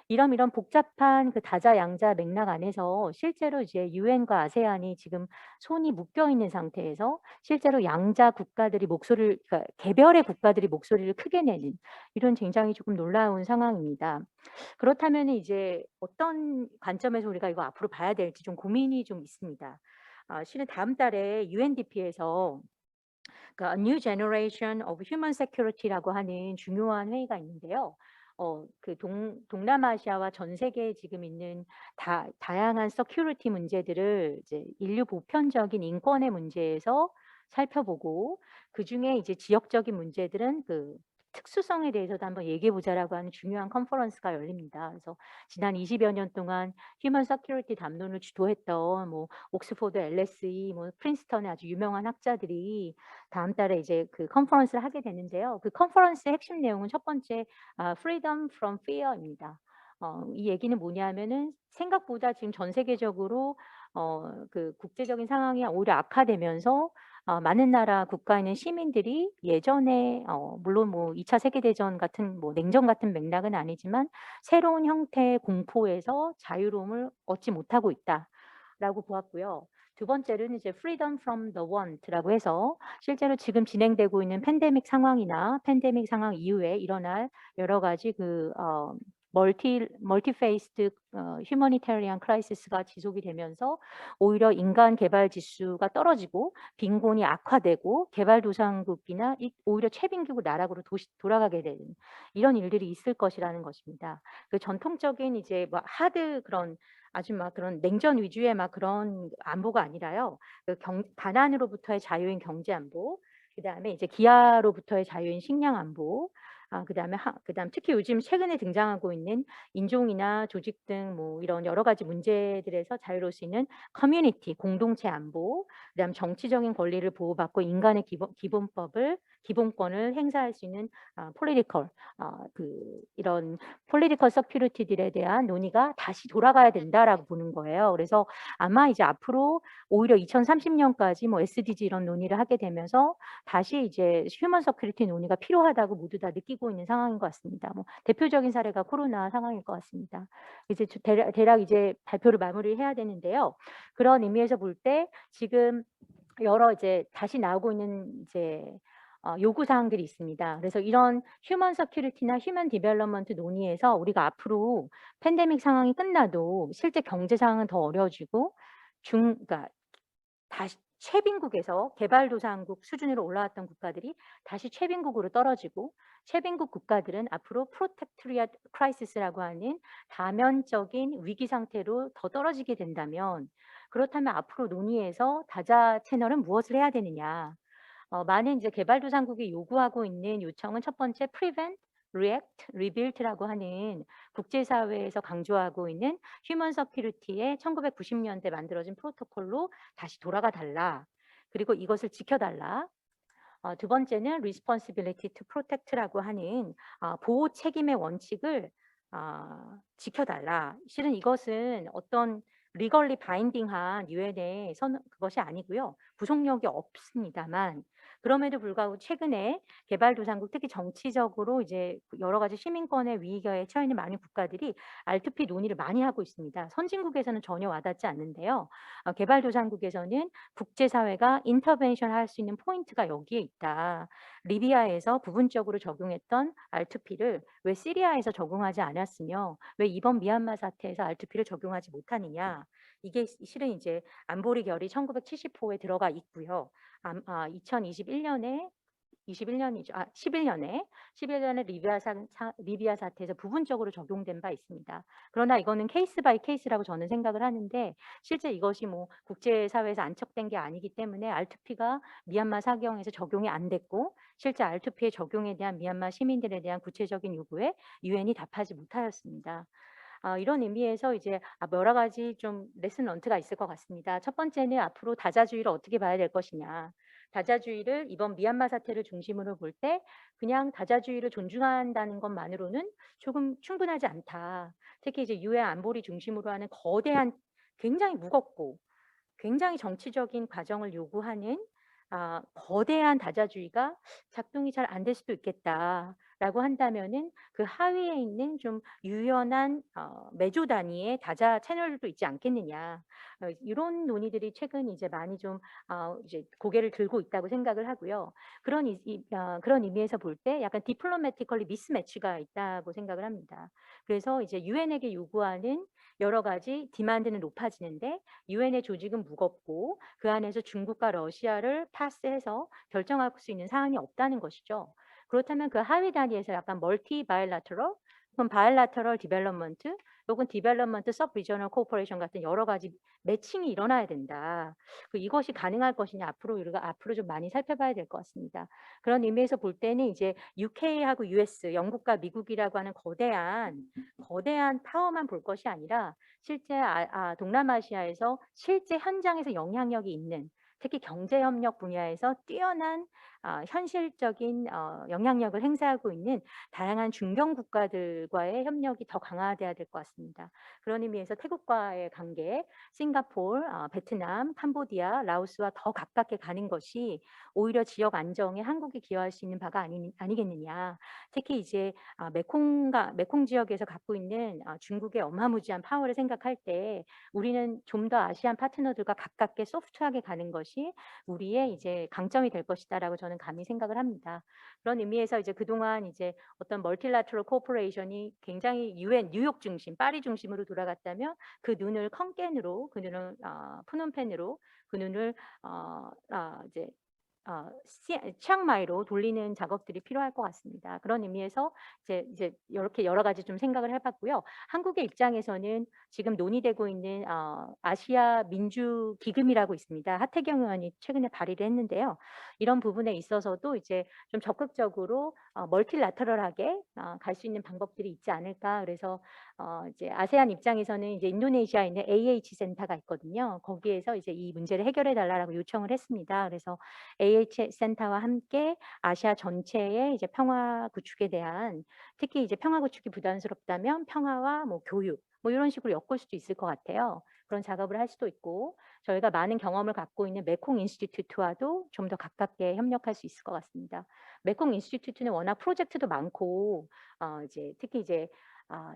이런 복잡한 그 다자 양자 맥락 안에서 실제로 이제 유엔과 아세안이 지금 손이 묶여 있는 상태에서 실제로 양자 국가들이 그러니까 개별의 국가들이 목소리를 크게 내는 이런 굉장히 조금 놀라운 상황입니다. 그렇다면 이제 어떤 관점에서 우리가 이거 앞으로 봐야 될지 좀 고민이 좀 있습니다. 실은 다음 달에 UNDP에서 그러니까 New Generation of Human Security라고 하는 중요한 회의가 있는데요. 그 동남아시아와 전 세계에 지금 있는 다양한 서큐리티 문제들을 이제 인류 보편적인 인권의 문제에서 살펴보고 그중에 이제 지역적인 문제들은 그 특수성에 대해서도 한번 얘기해 보자라고 하는 중요한 컨퍼런스가 열립니다. 그래서 지난 20여 년 동안 휴먼 서큐리티 담론을 주도했던 뭐 옥스포드, LSE, 뭐 프린스턴의 아주 유명한 학자들이 다음 달에 이제 그 컨퍼런스를 하게 되는데요. 그 컨퍼런스의 핵심 내용은 첫 번째 freedom from fear입니다. 이 얘기는 뭐냐면은 생각보다 지금 전 세계적으로 그 국제적인 상황이 오히려 악화되면서 많은 나라 국가에 있는 시민들이 예전에 물론 뭐 2차 세계대전 같은 뭐 냉전 같은 맥락은 아니지만 새로운 형태의 공포에서 자유로움을 얻지 못하고 있다라고 보았고요. 두 번째로는 이제 freedom from the want라고 해서 실제로 지금 진행되고 있는 팬데믹 상황이나 팬데믹 상황 이후에 일어날 여러 가지 그 멀티페이스드 휴머니테리안 크라이시스가 지속이 되면서 오히려 인간 개발 지수가 떨어지고 빈곤이 악화되고 개발도상국이나 오히려 최빈국으로 나락으로 돌아가게 되는 이런 일들이 있을 것이라는 것입니다. 그 전통적인 이제 뭐 하드 그런 아주 막 그런 냉전 위주의 막 그런 안보가 아니라요. 그 가난으로부터의 자유인 경제 안보, 그다음에 이제 기아로부터의 자유인 식량 안보, 그다음 특히 요즘 최근에 등장하고 있는 인종이나 조직 등 뭐 이런 여러 가지 문제들에서 자유로울 수 있는 커뮤니티, 공동체 안보, 그다음 정치적인 권리를 보호받고 인간의 기본권을 행사할 수 있는 폴리티컬 이런 폴리티컬 서큐리티들에 대한 논의가 다시 돌아가야 된다라고 보는 거예요. 그래서 아마 이제 앞으로 오히려 2030년까지 뭐 SDG 이런 논의를 하게 되면서 다시 이제 휴먼 서큐리티 논의가 필요하다고 모두 다 느끼고 있는 상황인 것 같습니다. 뭐 대표적인 사례가 코로나 상황일 것 같습니다. 이제 대략 이제 발표를 마무리해야 되는데요. 그런 의미에서 볼 때 지금 여러 이제 다시 나오고 있는 이제 요구 사항들이 있습니다. 그래서 이런 휴먼 서큐리티나 휴먼 디벨롭먼트 논의에서 우리가 앞으로 팬데믹 상황이 끝나도 실제 경제 상황은 더 어려워지고 그러니까 다시 최빈국에서 개발도상국 수준으로 올라왔던 국가들이 다시 최빈국으로 떨어지고 최빈국 국가들은 앞으로 프로텍토리아 크라이시스라고 하는 다면적인 위기 상태로 더 떨어지게 된다면 그렇다면 앞으로 논의에서 다자 채널은 무엇을 해야 되느냐. 많은 이제 개발도상국이 요구하고 있는 요청은 첫 번째 prevent, react, rebuild라고 하는 국제사회에서 강조하고 있는 휴먼 서큐리티의 1990년대 만들어진 프로토콜로 다시 돌아가 달라. 그리고 이것을 지켜달라. 두 번째는 responsibility to protect라고 하는 보호 책임의 원칙을 지켜달라. 실은 이것은 어떤 legally binding한 유엔의 그것이 아니고요. 구속력이 없습니다만 그럼에도 불구하고 최근에 개발도상국 특히 정치적으로 이제 여러 가지 시민권의 위기에 처해 있는 많은 국가들이 R2P 논의를 많이 하고 있습니다. 선진국에서는 전혀 와닿지 않는데요. 개발도상국에서는 국제사회가 인터벤션 할 수 있는 포인트가 여기에 있다. 리비아에서 부분적으로 적용했던 R2P를 왜 시리아에서 적용하지 않았으며 왜 이번 미얀마 사태에서 R2P를 적용하지 못하느냐. 이게 실은 이제 안보리 결의 1970호에 들어가 있고요. 2021년에 11년에 리비아 사태에서 부분적으로 적용된 바 있습니다. 그러나 이거는 케이스 바이 케이스라고 저는 생각을 하는데 실제 이것이 뭐 국제사회에서 안착된 게 아니기 때문에 R2P가 미얀마 사경에서 적용이 안 됐고 실제 R2P의 적용에 대한 미얀마 시민들에 대한 구체적인 요구에 유엔이 답하지 못하였습니다. 이런 의미에서 이제 여러 가지 좀 레슨 런트가 있을 것 같습니다. 첫 번째는 앞으로 다자주의를 어떻게 봐야 될 것이냐. 다자주의를 이번 미얀마 사태를 중심으로 볼 때 그냥 다자주의를 존중한다는 것만으로는 조금 충분하지 않다. 특히 이제 유엔 안보리 중심으로 하는 거대한 굉장히 무겁고 굉장히 정치적인 과정을 요구하는 거대한 다자주의가 작동이 잘 안 될 수도 있겠다라고 한다면은 그 하위에 있는 좀 유연한 메조 단위의 다자 채널도 있지 않겠느냐. 이런 논의들이 최근 이제 많이 좀 이제 고개를 들고 있다고 생각을 하고요. 그런 의미에서 볼 때 약간 디플로매티컬리 미스매치가 있다고 생각을 합니다. 그래서 이제 유엔에게 요구하는 여러 가지 디만드는 높아지는데 유엔의 조직은 무겁고 그 안에서 중국과 러시아를 파스해서 결정할 수 있는 사안이 없다는 것이죠. 그렇다면 그 하위 단위에서 약간 멀티 바일라터럴 그럼 바이래터럴 디벨롭먼트 혹은 디벨롭먼트 서브 리저널 코퍼레이션 같은 여러 가지 매칭이 일어나야 된다. 이것이 가능할 것이냐 앞으로 우리가 앞으로 좀 많이 살펴봐야 될 것 같습니다. 그런 의미에서 볼 때는 이제 UK하고 US, 영국과 미국이라고 하는 거대한 파워만 볼 것이 아니라 실제 동남아시아에서 실제 현장에서 영향력이 있는 특히 경제협력 분야에서 뛰어난 현실적인 영향력을 행사하고 있는 다양한 중견 국가들과의 협력이 더 강화돼야 될 것 같습니다. 그런 의미에서 태국과의 관계, 싱가포르, 베트남, 캄보디아, 라오스와 더 가깝게 가는 것이 오히려 지역 안정에 한국이 기여할 수 있는 바가 아니겠느냐. 특히 이제 메콩 지역에서 갖고 있는 중국의 어마무지한 파워를 생각할 때 우리는 좀 더 아시안 파트너들과 가깝게 소프트하게 가는 것이 우리의 이제 강점이 될 것이다라고 저는 감히 생각을 합니다. 그런 의미에서 이제 그동안 이제 어떤 멀티라테럴 코퍼레이션이 굉장히 UN 뉴욕 중심, 파리 중심으로 돌아갔다면 그 눈을 컴켄으로, 그 눈을 푸놈펜으로, 그 눈을 이제 치앙마이로 돌리는 작업들이 필요할 것 같습니다. 그런 의미에서 이제 이렇게 여러 가지 좀 생각을 해봤고요. 한국의 입장에서는 지금 논의되고 있는 아시아 민주 기금이라고 있습니다. 하태경 의원이 최근에 발의를 했는데요. 이런 부분에 있어서도 이제 좀 적극적으로 멀티라터럴하게 갈 수 있는 방법들이 있지 않을까. 그래서 이제 아세안 입장에서는 이제 인도네시아에 있는 AH 센터가 있거든요. 거기에서 이제 이 문제를 해결해 달라고 요청을 했습니다. 그래서 AH 센터와 함께 아시아 전체의 이제 평화 구축에 대한 특히 이제 평화 구축이 부담스럽다면 평화와 뭐 교육 뭐 이런 식으로 엮을 수도 있을 것 같아요. 그런 작업을 할 수도 있고 저희가 많은 경험을 갖고 있는 메콩 인스티튜트와도 좀 더 가깝게 협력할 수 있을 것 같습니다. 메콩 인스티튜트는 워낙 프로젝트도 많고 이제 특히 이제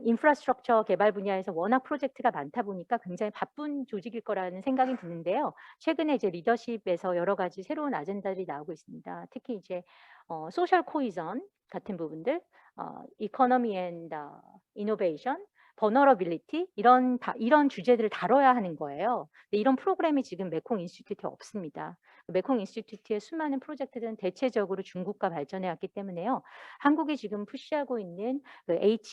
인프라스트럭처 개발 분야에서 워낙 프로젝트가 많다 보니까 굉장히 바쁜 조직일 거라는 생각이 드는데요. 최근에 이제 리더십에서 여러 가지 새로운 아젠다들이 나오고 있습니다. 특히 이제 소셜 코이전 같은 부분들, 이코노미 앤 이노베이션, 버너러빌리티 이런 주제들을 다뤄야 하는 거예요. 근데 이런 프로그램이 지금 메콩 인스티튜트에 없습니다. 메콩 인스티튜트의 수많은 프로젝트들은 대체적으로 중국과 발전해 왔기 때문에요. 한국이 지금 푸시하고 있는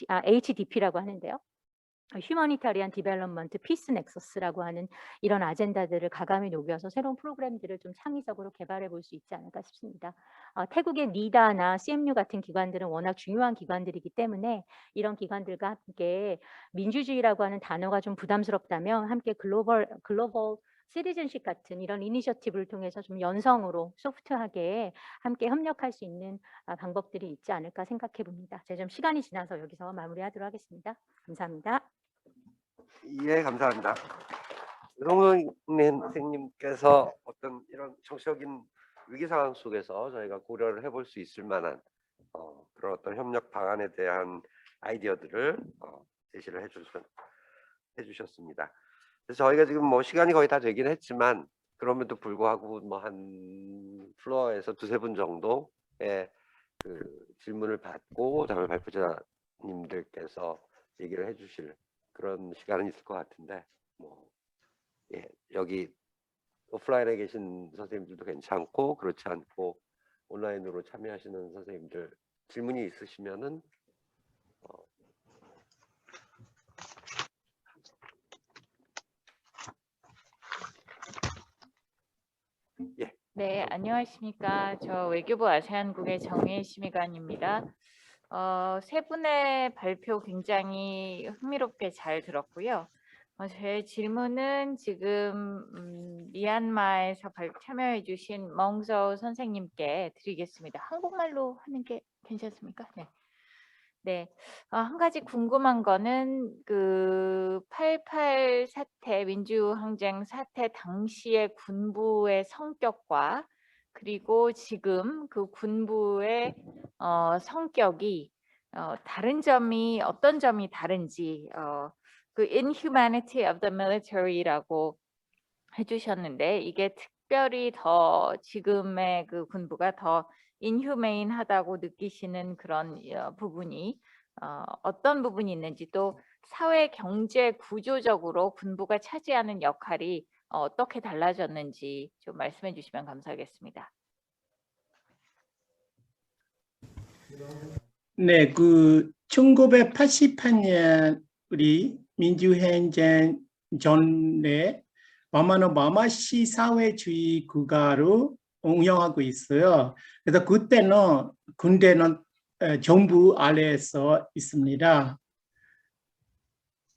HDP라고 하는데요. 휴머니타리안 디벨롭먼트 피스 넥서스라고 하는 이런 아젠다들을 가감히 녹여서 새로운 프로그램들을 좀 창의적으로 개발해 볼 수 있지 않을까 싶습니다. 태국의 니다나 CMU 같은 기관들은 워낙 중요한 기관들이기 때문에 이런 기관들과 함께 민주주의라고 하는 단어가 좀 부담스럽다면 함께 글로벌 시티즌십 같은 이런 이니셔티브를 통해서 좀 연성으로 소프트하게 함께 협력할 수 있는 방법들이 있지 않을까 생각해 봅니다. 제가 좀 시간이 지나서 여기서 마무리하도록 하겠습니다. 감사합니다. 예, 감사합니다. 송동인 선생님께서 어떤 이런 정치적인 위기 상황 속에서 저희가 고려를 해볼 수 있을 만한 그런 어떤 협력 방안에 대한 아이디어들을 제시를 해주셨습니다. 그래서 저희가 지금 뭐 시간이 거의 다 되긴 했지만 그럼에도 불구하고 뭐 한 플로어에서 두세 분 정도의 그 질문을 받고 다음에 발표자님들께서 얘기를 해주실 그런 시간은 있을 것 같은데 뭐 예, 여기 오프라인에 계신 선생님들도 괜찮고 그렇지 않고 온라인으로 참여하시는 선생님들 질문이 있으시면은 예. 네, 안녕하십니까. 저 외교부 아세안국의 정혜희 심의관입니다. 세 분의 발표 굉장히 흥미롭게 잘 들었고요. 제 질문은 지금 미얀마에서 참여해 주신 멍저 선생님께 드리겠습니다. 한국말로 하는 게 괜찮습니까? 네. 네, 한 가지 궁금한 거는 그 88 사태, 민주항쟁 사태 당시의 군부의 성격과 그리고 지금 그 군부의 성격이 다른 점이 어떤 점이 다른지 그 inhumanity of the military라고 해주셨는데 이게 특별히 더 지금의 그 군부가 더 인휴메인하다고 느끼시는 그런 부분이 어떤 부분이 있는지 또 사회 경제 구조적으로 군부가 차지하는 역할이 어떻게 달라졌는지 좀 말씀해 주시면 감사하겠습니다. 네, 그 1988년 우리 민주행정 전에 버마는 버마시 사회주의 국가로 운영하고 있어요. 그래서 그때는 군대는 정부 아래에서 있습니다.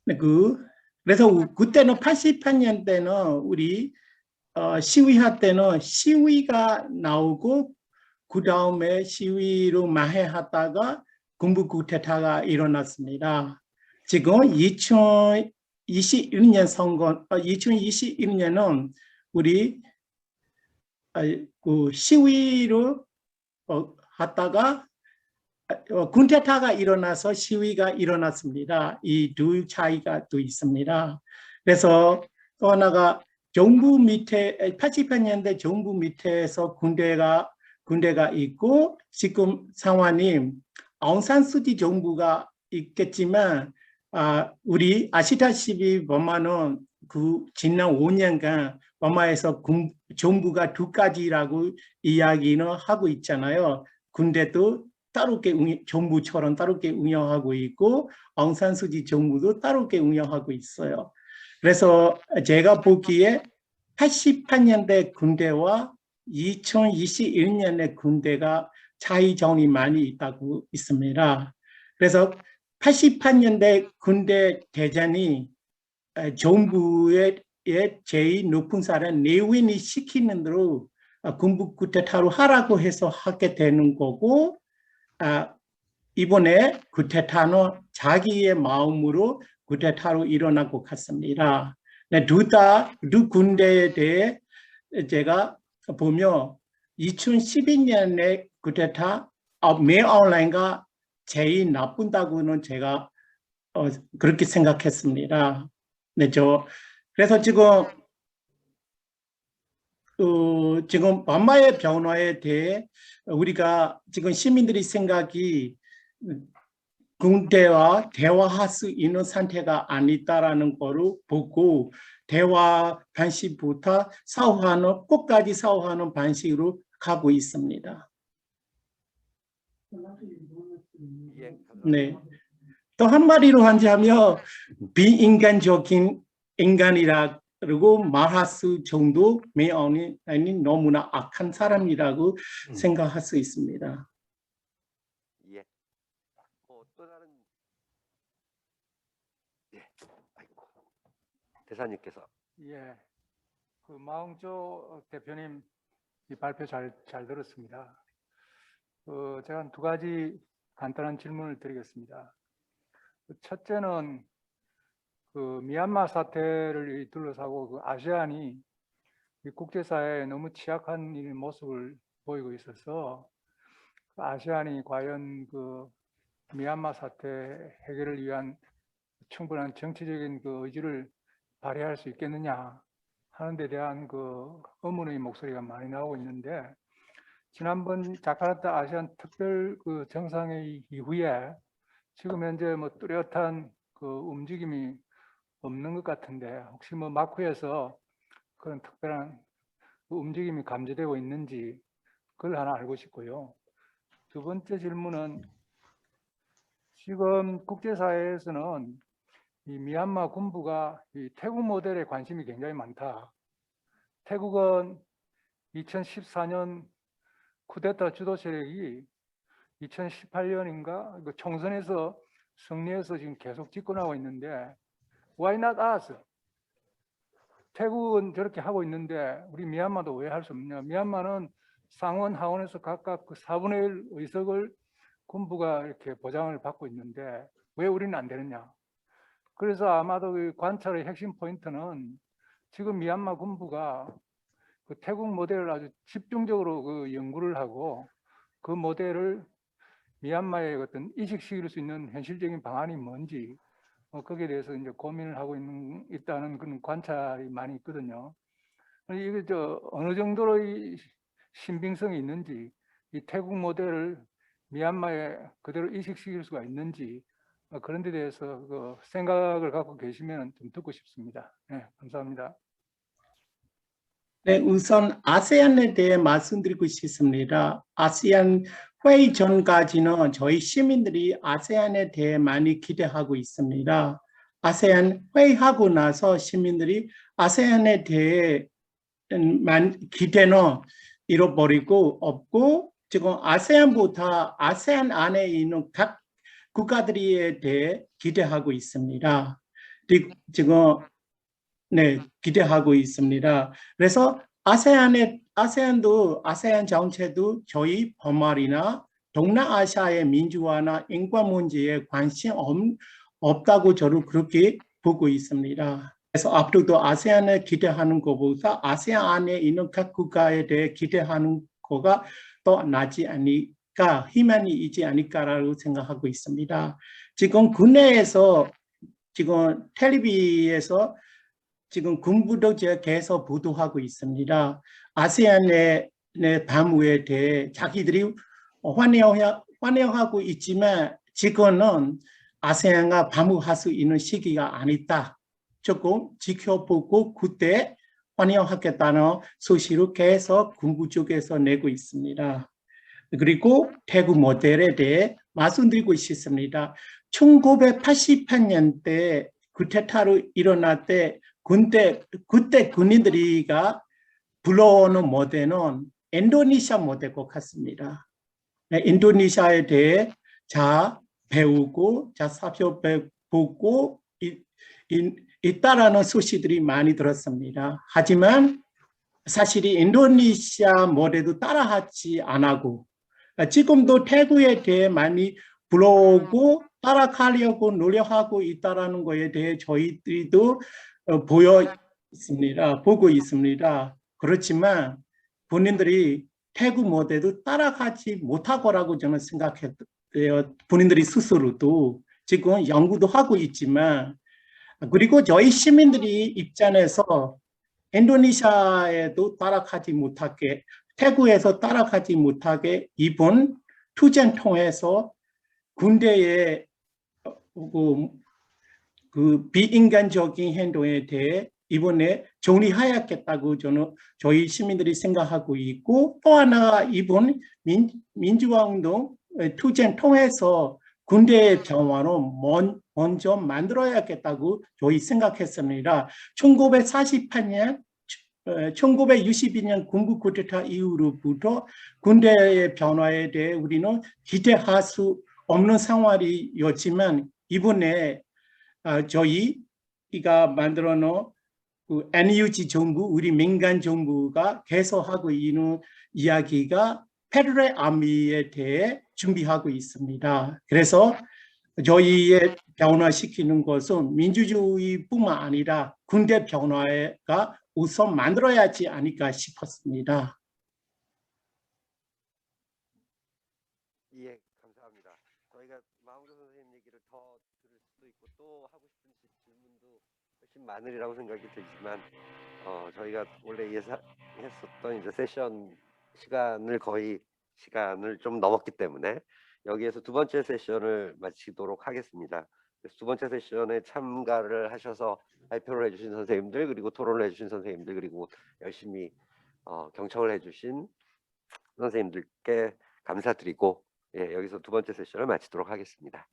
그래서 그때는 88년대는 우리 시위할 때는 시위가 나오고 그 다음에 시위로 마해하다가 군부 쿠데타가 일어났습니다. 지금 2021년 선거, 2021년은 우리 그 시위로 하다가 군데타가 일어나서 시위가 일어났습니다. 이 둘 차이가 또 있습니다. 그래서 또 하나가 정부 밑에 88년대 정부 밑에서 군대가 있고 지금 상황이 아웅산수지 정부가 있겠지만 우리 아시다시피 버마는 그 지난 5년간 버마에서 정부가 두 가지라고 이야기는 하고 있잖아요. 군대도 따롭게 정부처럼 따롭게 운영하고 있고 아웅산수지 정부도 따롭게 운영하고 있어요. 그래서 제가 보기에 88년대 군대와 2021년의 군대가 차이점이 많이 있다고 있습니다. 그래서 88년대 군대 대장이 정부의 제일 높은 사람 내윈이 시키는 대로 군부 쿠데타로 하라고 해서 하게 되는 거고 이번에 쿠데타는 자기의 마음으로 쿠데타로 일어난 것 같습니다. 두 군대에 대해 제가 보면 2012년에 쿠데타 매아웃라인가 제일 나쁜다고는 제가 그렇게 생각했습니다. 네, 그래서 지금 버마의 변화에 대해 우리가 지금 시민들이 생각이 군대와 대화할 수 있는 상태가 아니다라는 거로 보고 대화 방식부터 끝까지 싸우하는 방식으로 가고 있습니다. 네. 또 한마디로 하자면 비인간적인 인간이라고 말할 수 정도 매아웃이 너무나 악한 사람이라고 생각할 수 있습니다. 예. 또 다른 아이고 대사님께서 예, 그 마홍조 대표님 이 발표 잘 들었습니다. 제가 두 가지 간단한 질문을 드리겠습니다. 첫째는 그 미얀마 사태를 둘러싸고 그 아세안이 이 국제사회에 너무 취약한 모습을 보이고 있어서 아세안이 과연 그 미얀마 사태 해결을 위한 충분한 정치적인 그 의지를 발휘할 수 있겠느냐 하는 데 대한 그 의문의 목소리가 많이 나오고 있는데 지난번 자카르타 아세안 특별 그 정상회의 이후에 지금 현재 뭐 뚜렷한 그 움직임이 없는 것 같은데 혹시 뭐 마쿠에서 그런 특별한 그 움직임이 감지되고 있는지 그걸 하나 알고 싶고요. 두 번째 질문은 지금 국제사회에서는 이 미얀마 군부가 이 태국 모델에 관심이 굉장히 많다. 태국은 2014년 쿠데타 주도 세력이 2018년인가 그 총선에서 승리해서 지금 계속 집권하고 있는데 Why not us? 태국은 저렇게 하고 있는데 우리 미얀마도 왜 할 수 없냐? 미얀마는 상원 하원에서 각각 그 4분의 1 의석을 군부가 이렇게 보장을 받고 있는데 왜 우리는 안 되느냐? 그래서 아마도 그 관찰의 핵심 포인트는 지금 미얀마 군부가 그 태국 모델을 아주 집중적으로 그 연구를 하고 그 모델을 미얀마에 어떤 이식시킬 수 있는 현실적인 방안이 뭔지 거기에 대해서 이제 고민을 하고 있다는 그런 관찰이 많이 있거든요. 이게 어느 정도의 신빙성이 있는지 이 태국 모델을 미얀마에 그대로 이식시킬 수가 있는지 그런 데 대해서 그 생각을 갖고 계시면 좀 듣고 싶습니다. 네, 감사합니다. 네, 우선 아세안에 대해 말씀드리고 싶습니다. 아세안 회의 전까지는 저희 시민들이 아세안에 대해 많이 기대하고 있습니다. 아세안 회의하고 나서 시민들이 아세안에 대해 기대는 잃어버리고 없고 지금 아세안보다 아세안 안에 있는 각 국가들에 대해 기대하고 있습니다. 지금 네, 기대하고 있습니다. 그래서 아세안도 아세안 정체도 저희 범말이나 동남아시아의 민주화나 인권 문제에 관심 없다고 저는 그렇게 보고 있습니다. 그래서 앞으로도 아세안을 기대하는 것보다 아세안 안에 있는 각 국가에 대해 기대하는 거가 더 낫지 않을까, 희망이 있지 않을까라고 생각하고 있습니다. 지금 국내에서 지금 텔레비에서 지금 군부도 계속 보도하고 있습니다. 아세안의 밤에 대해 자기들이 환영하고 있지만 지금은 아세안과 밤을 수 있는 시기가 아니다. 조금 지켜보고 그때 환영하겠다는 소식을 계속 군부 쪽에서 내고 있습니다. 그리고 대구 모델에 대해 말씀드리고 싶습니다. 1988년대 쿠데타로 일어날 때 그때 군인들이가 불러오는 모델은 인도네시아 모델 것 같습니다. 인도네시아에 대해 자 배우고 자 살펴보고 있다라는 소식들이 많이 들었습니다. 하지만 사실이 인도네시아 모델도 따라하지 않고 지금도 태국에 대해 많이 불러오고 따라가려고 노력하고 있다라는 것에 대해 저희들도 보고 있습니다. 그렇지만 본인들이 태국 모델도 따라가지 못할 거라고 저는 생각해요. 본인들이 스스로도 지금 연구도 하고 있지만 그리고 저희 시민들이 입장에서 인도네시아에도 따라가지 못하게 태국에서 따라가지 못하게 이번 투쟁 통해서 군대의 그 비인간적인 행동에 대해 이번에 정리하였겠다고 저희 시민들이 생각하고 있고 또 하나 이번 민주화운동 투쟁 통해서 군대의 변화를 먼저 만들어야겠다고 저희 생각했습니다. 1962년 군부 쿠데타 이후로부터 군대의 변화에 대해 우리는 기대할 수 없는 상황이었지만 이번에 저희가 만들어 놓은 그 NUG 정부, 우리 민간 정부가 계속하고 있는 이야기가 페더럴 아미에 대해 준비하고 있습니다. 그래서 저희의 변화시키는 것은 민주주의뿐만 아니라 군대 변화가 우선 만들어야 하지 않을까 싶었습니다. 예, 감사합니다. 저희가 마운드 선생님 얘기를 더 들을 수도 있고 또 하고 싶은 질문도 훨씬 많으리라고 생각이 들지만 저희가 원래 예상했었던 이제 세션 시간을 좀 넘었기 때문에 여기에서 두 번째 세션을 마치도록 하겠습니다. 그래서 두 번째 세션에 참가를 하셔서 발표를 해주신 선생님들 그리고 토론을 해주신 선생님들 그리고 열심히 경청을 해주신 선생님들께 감사드리고 여기서 두 번째 세션을 마치도록 하겠습니다.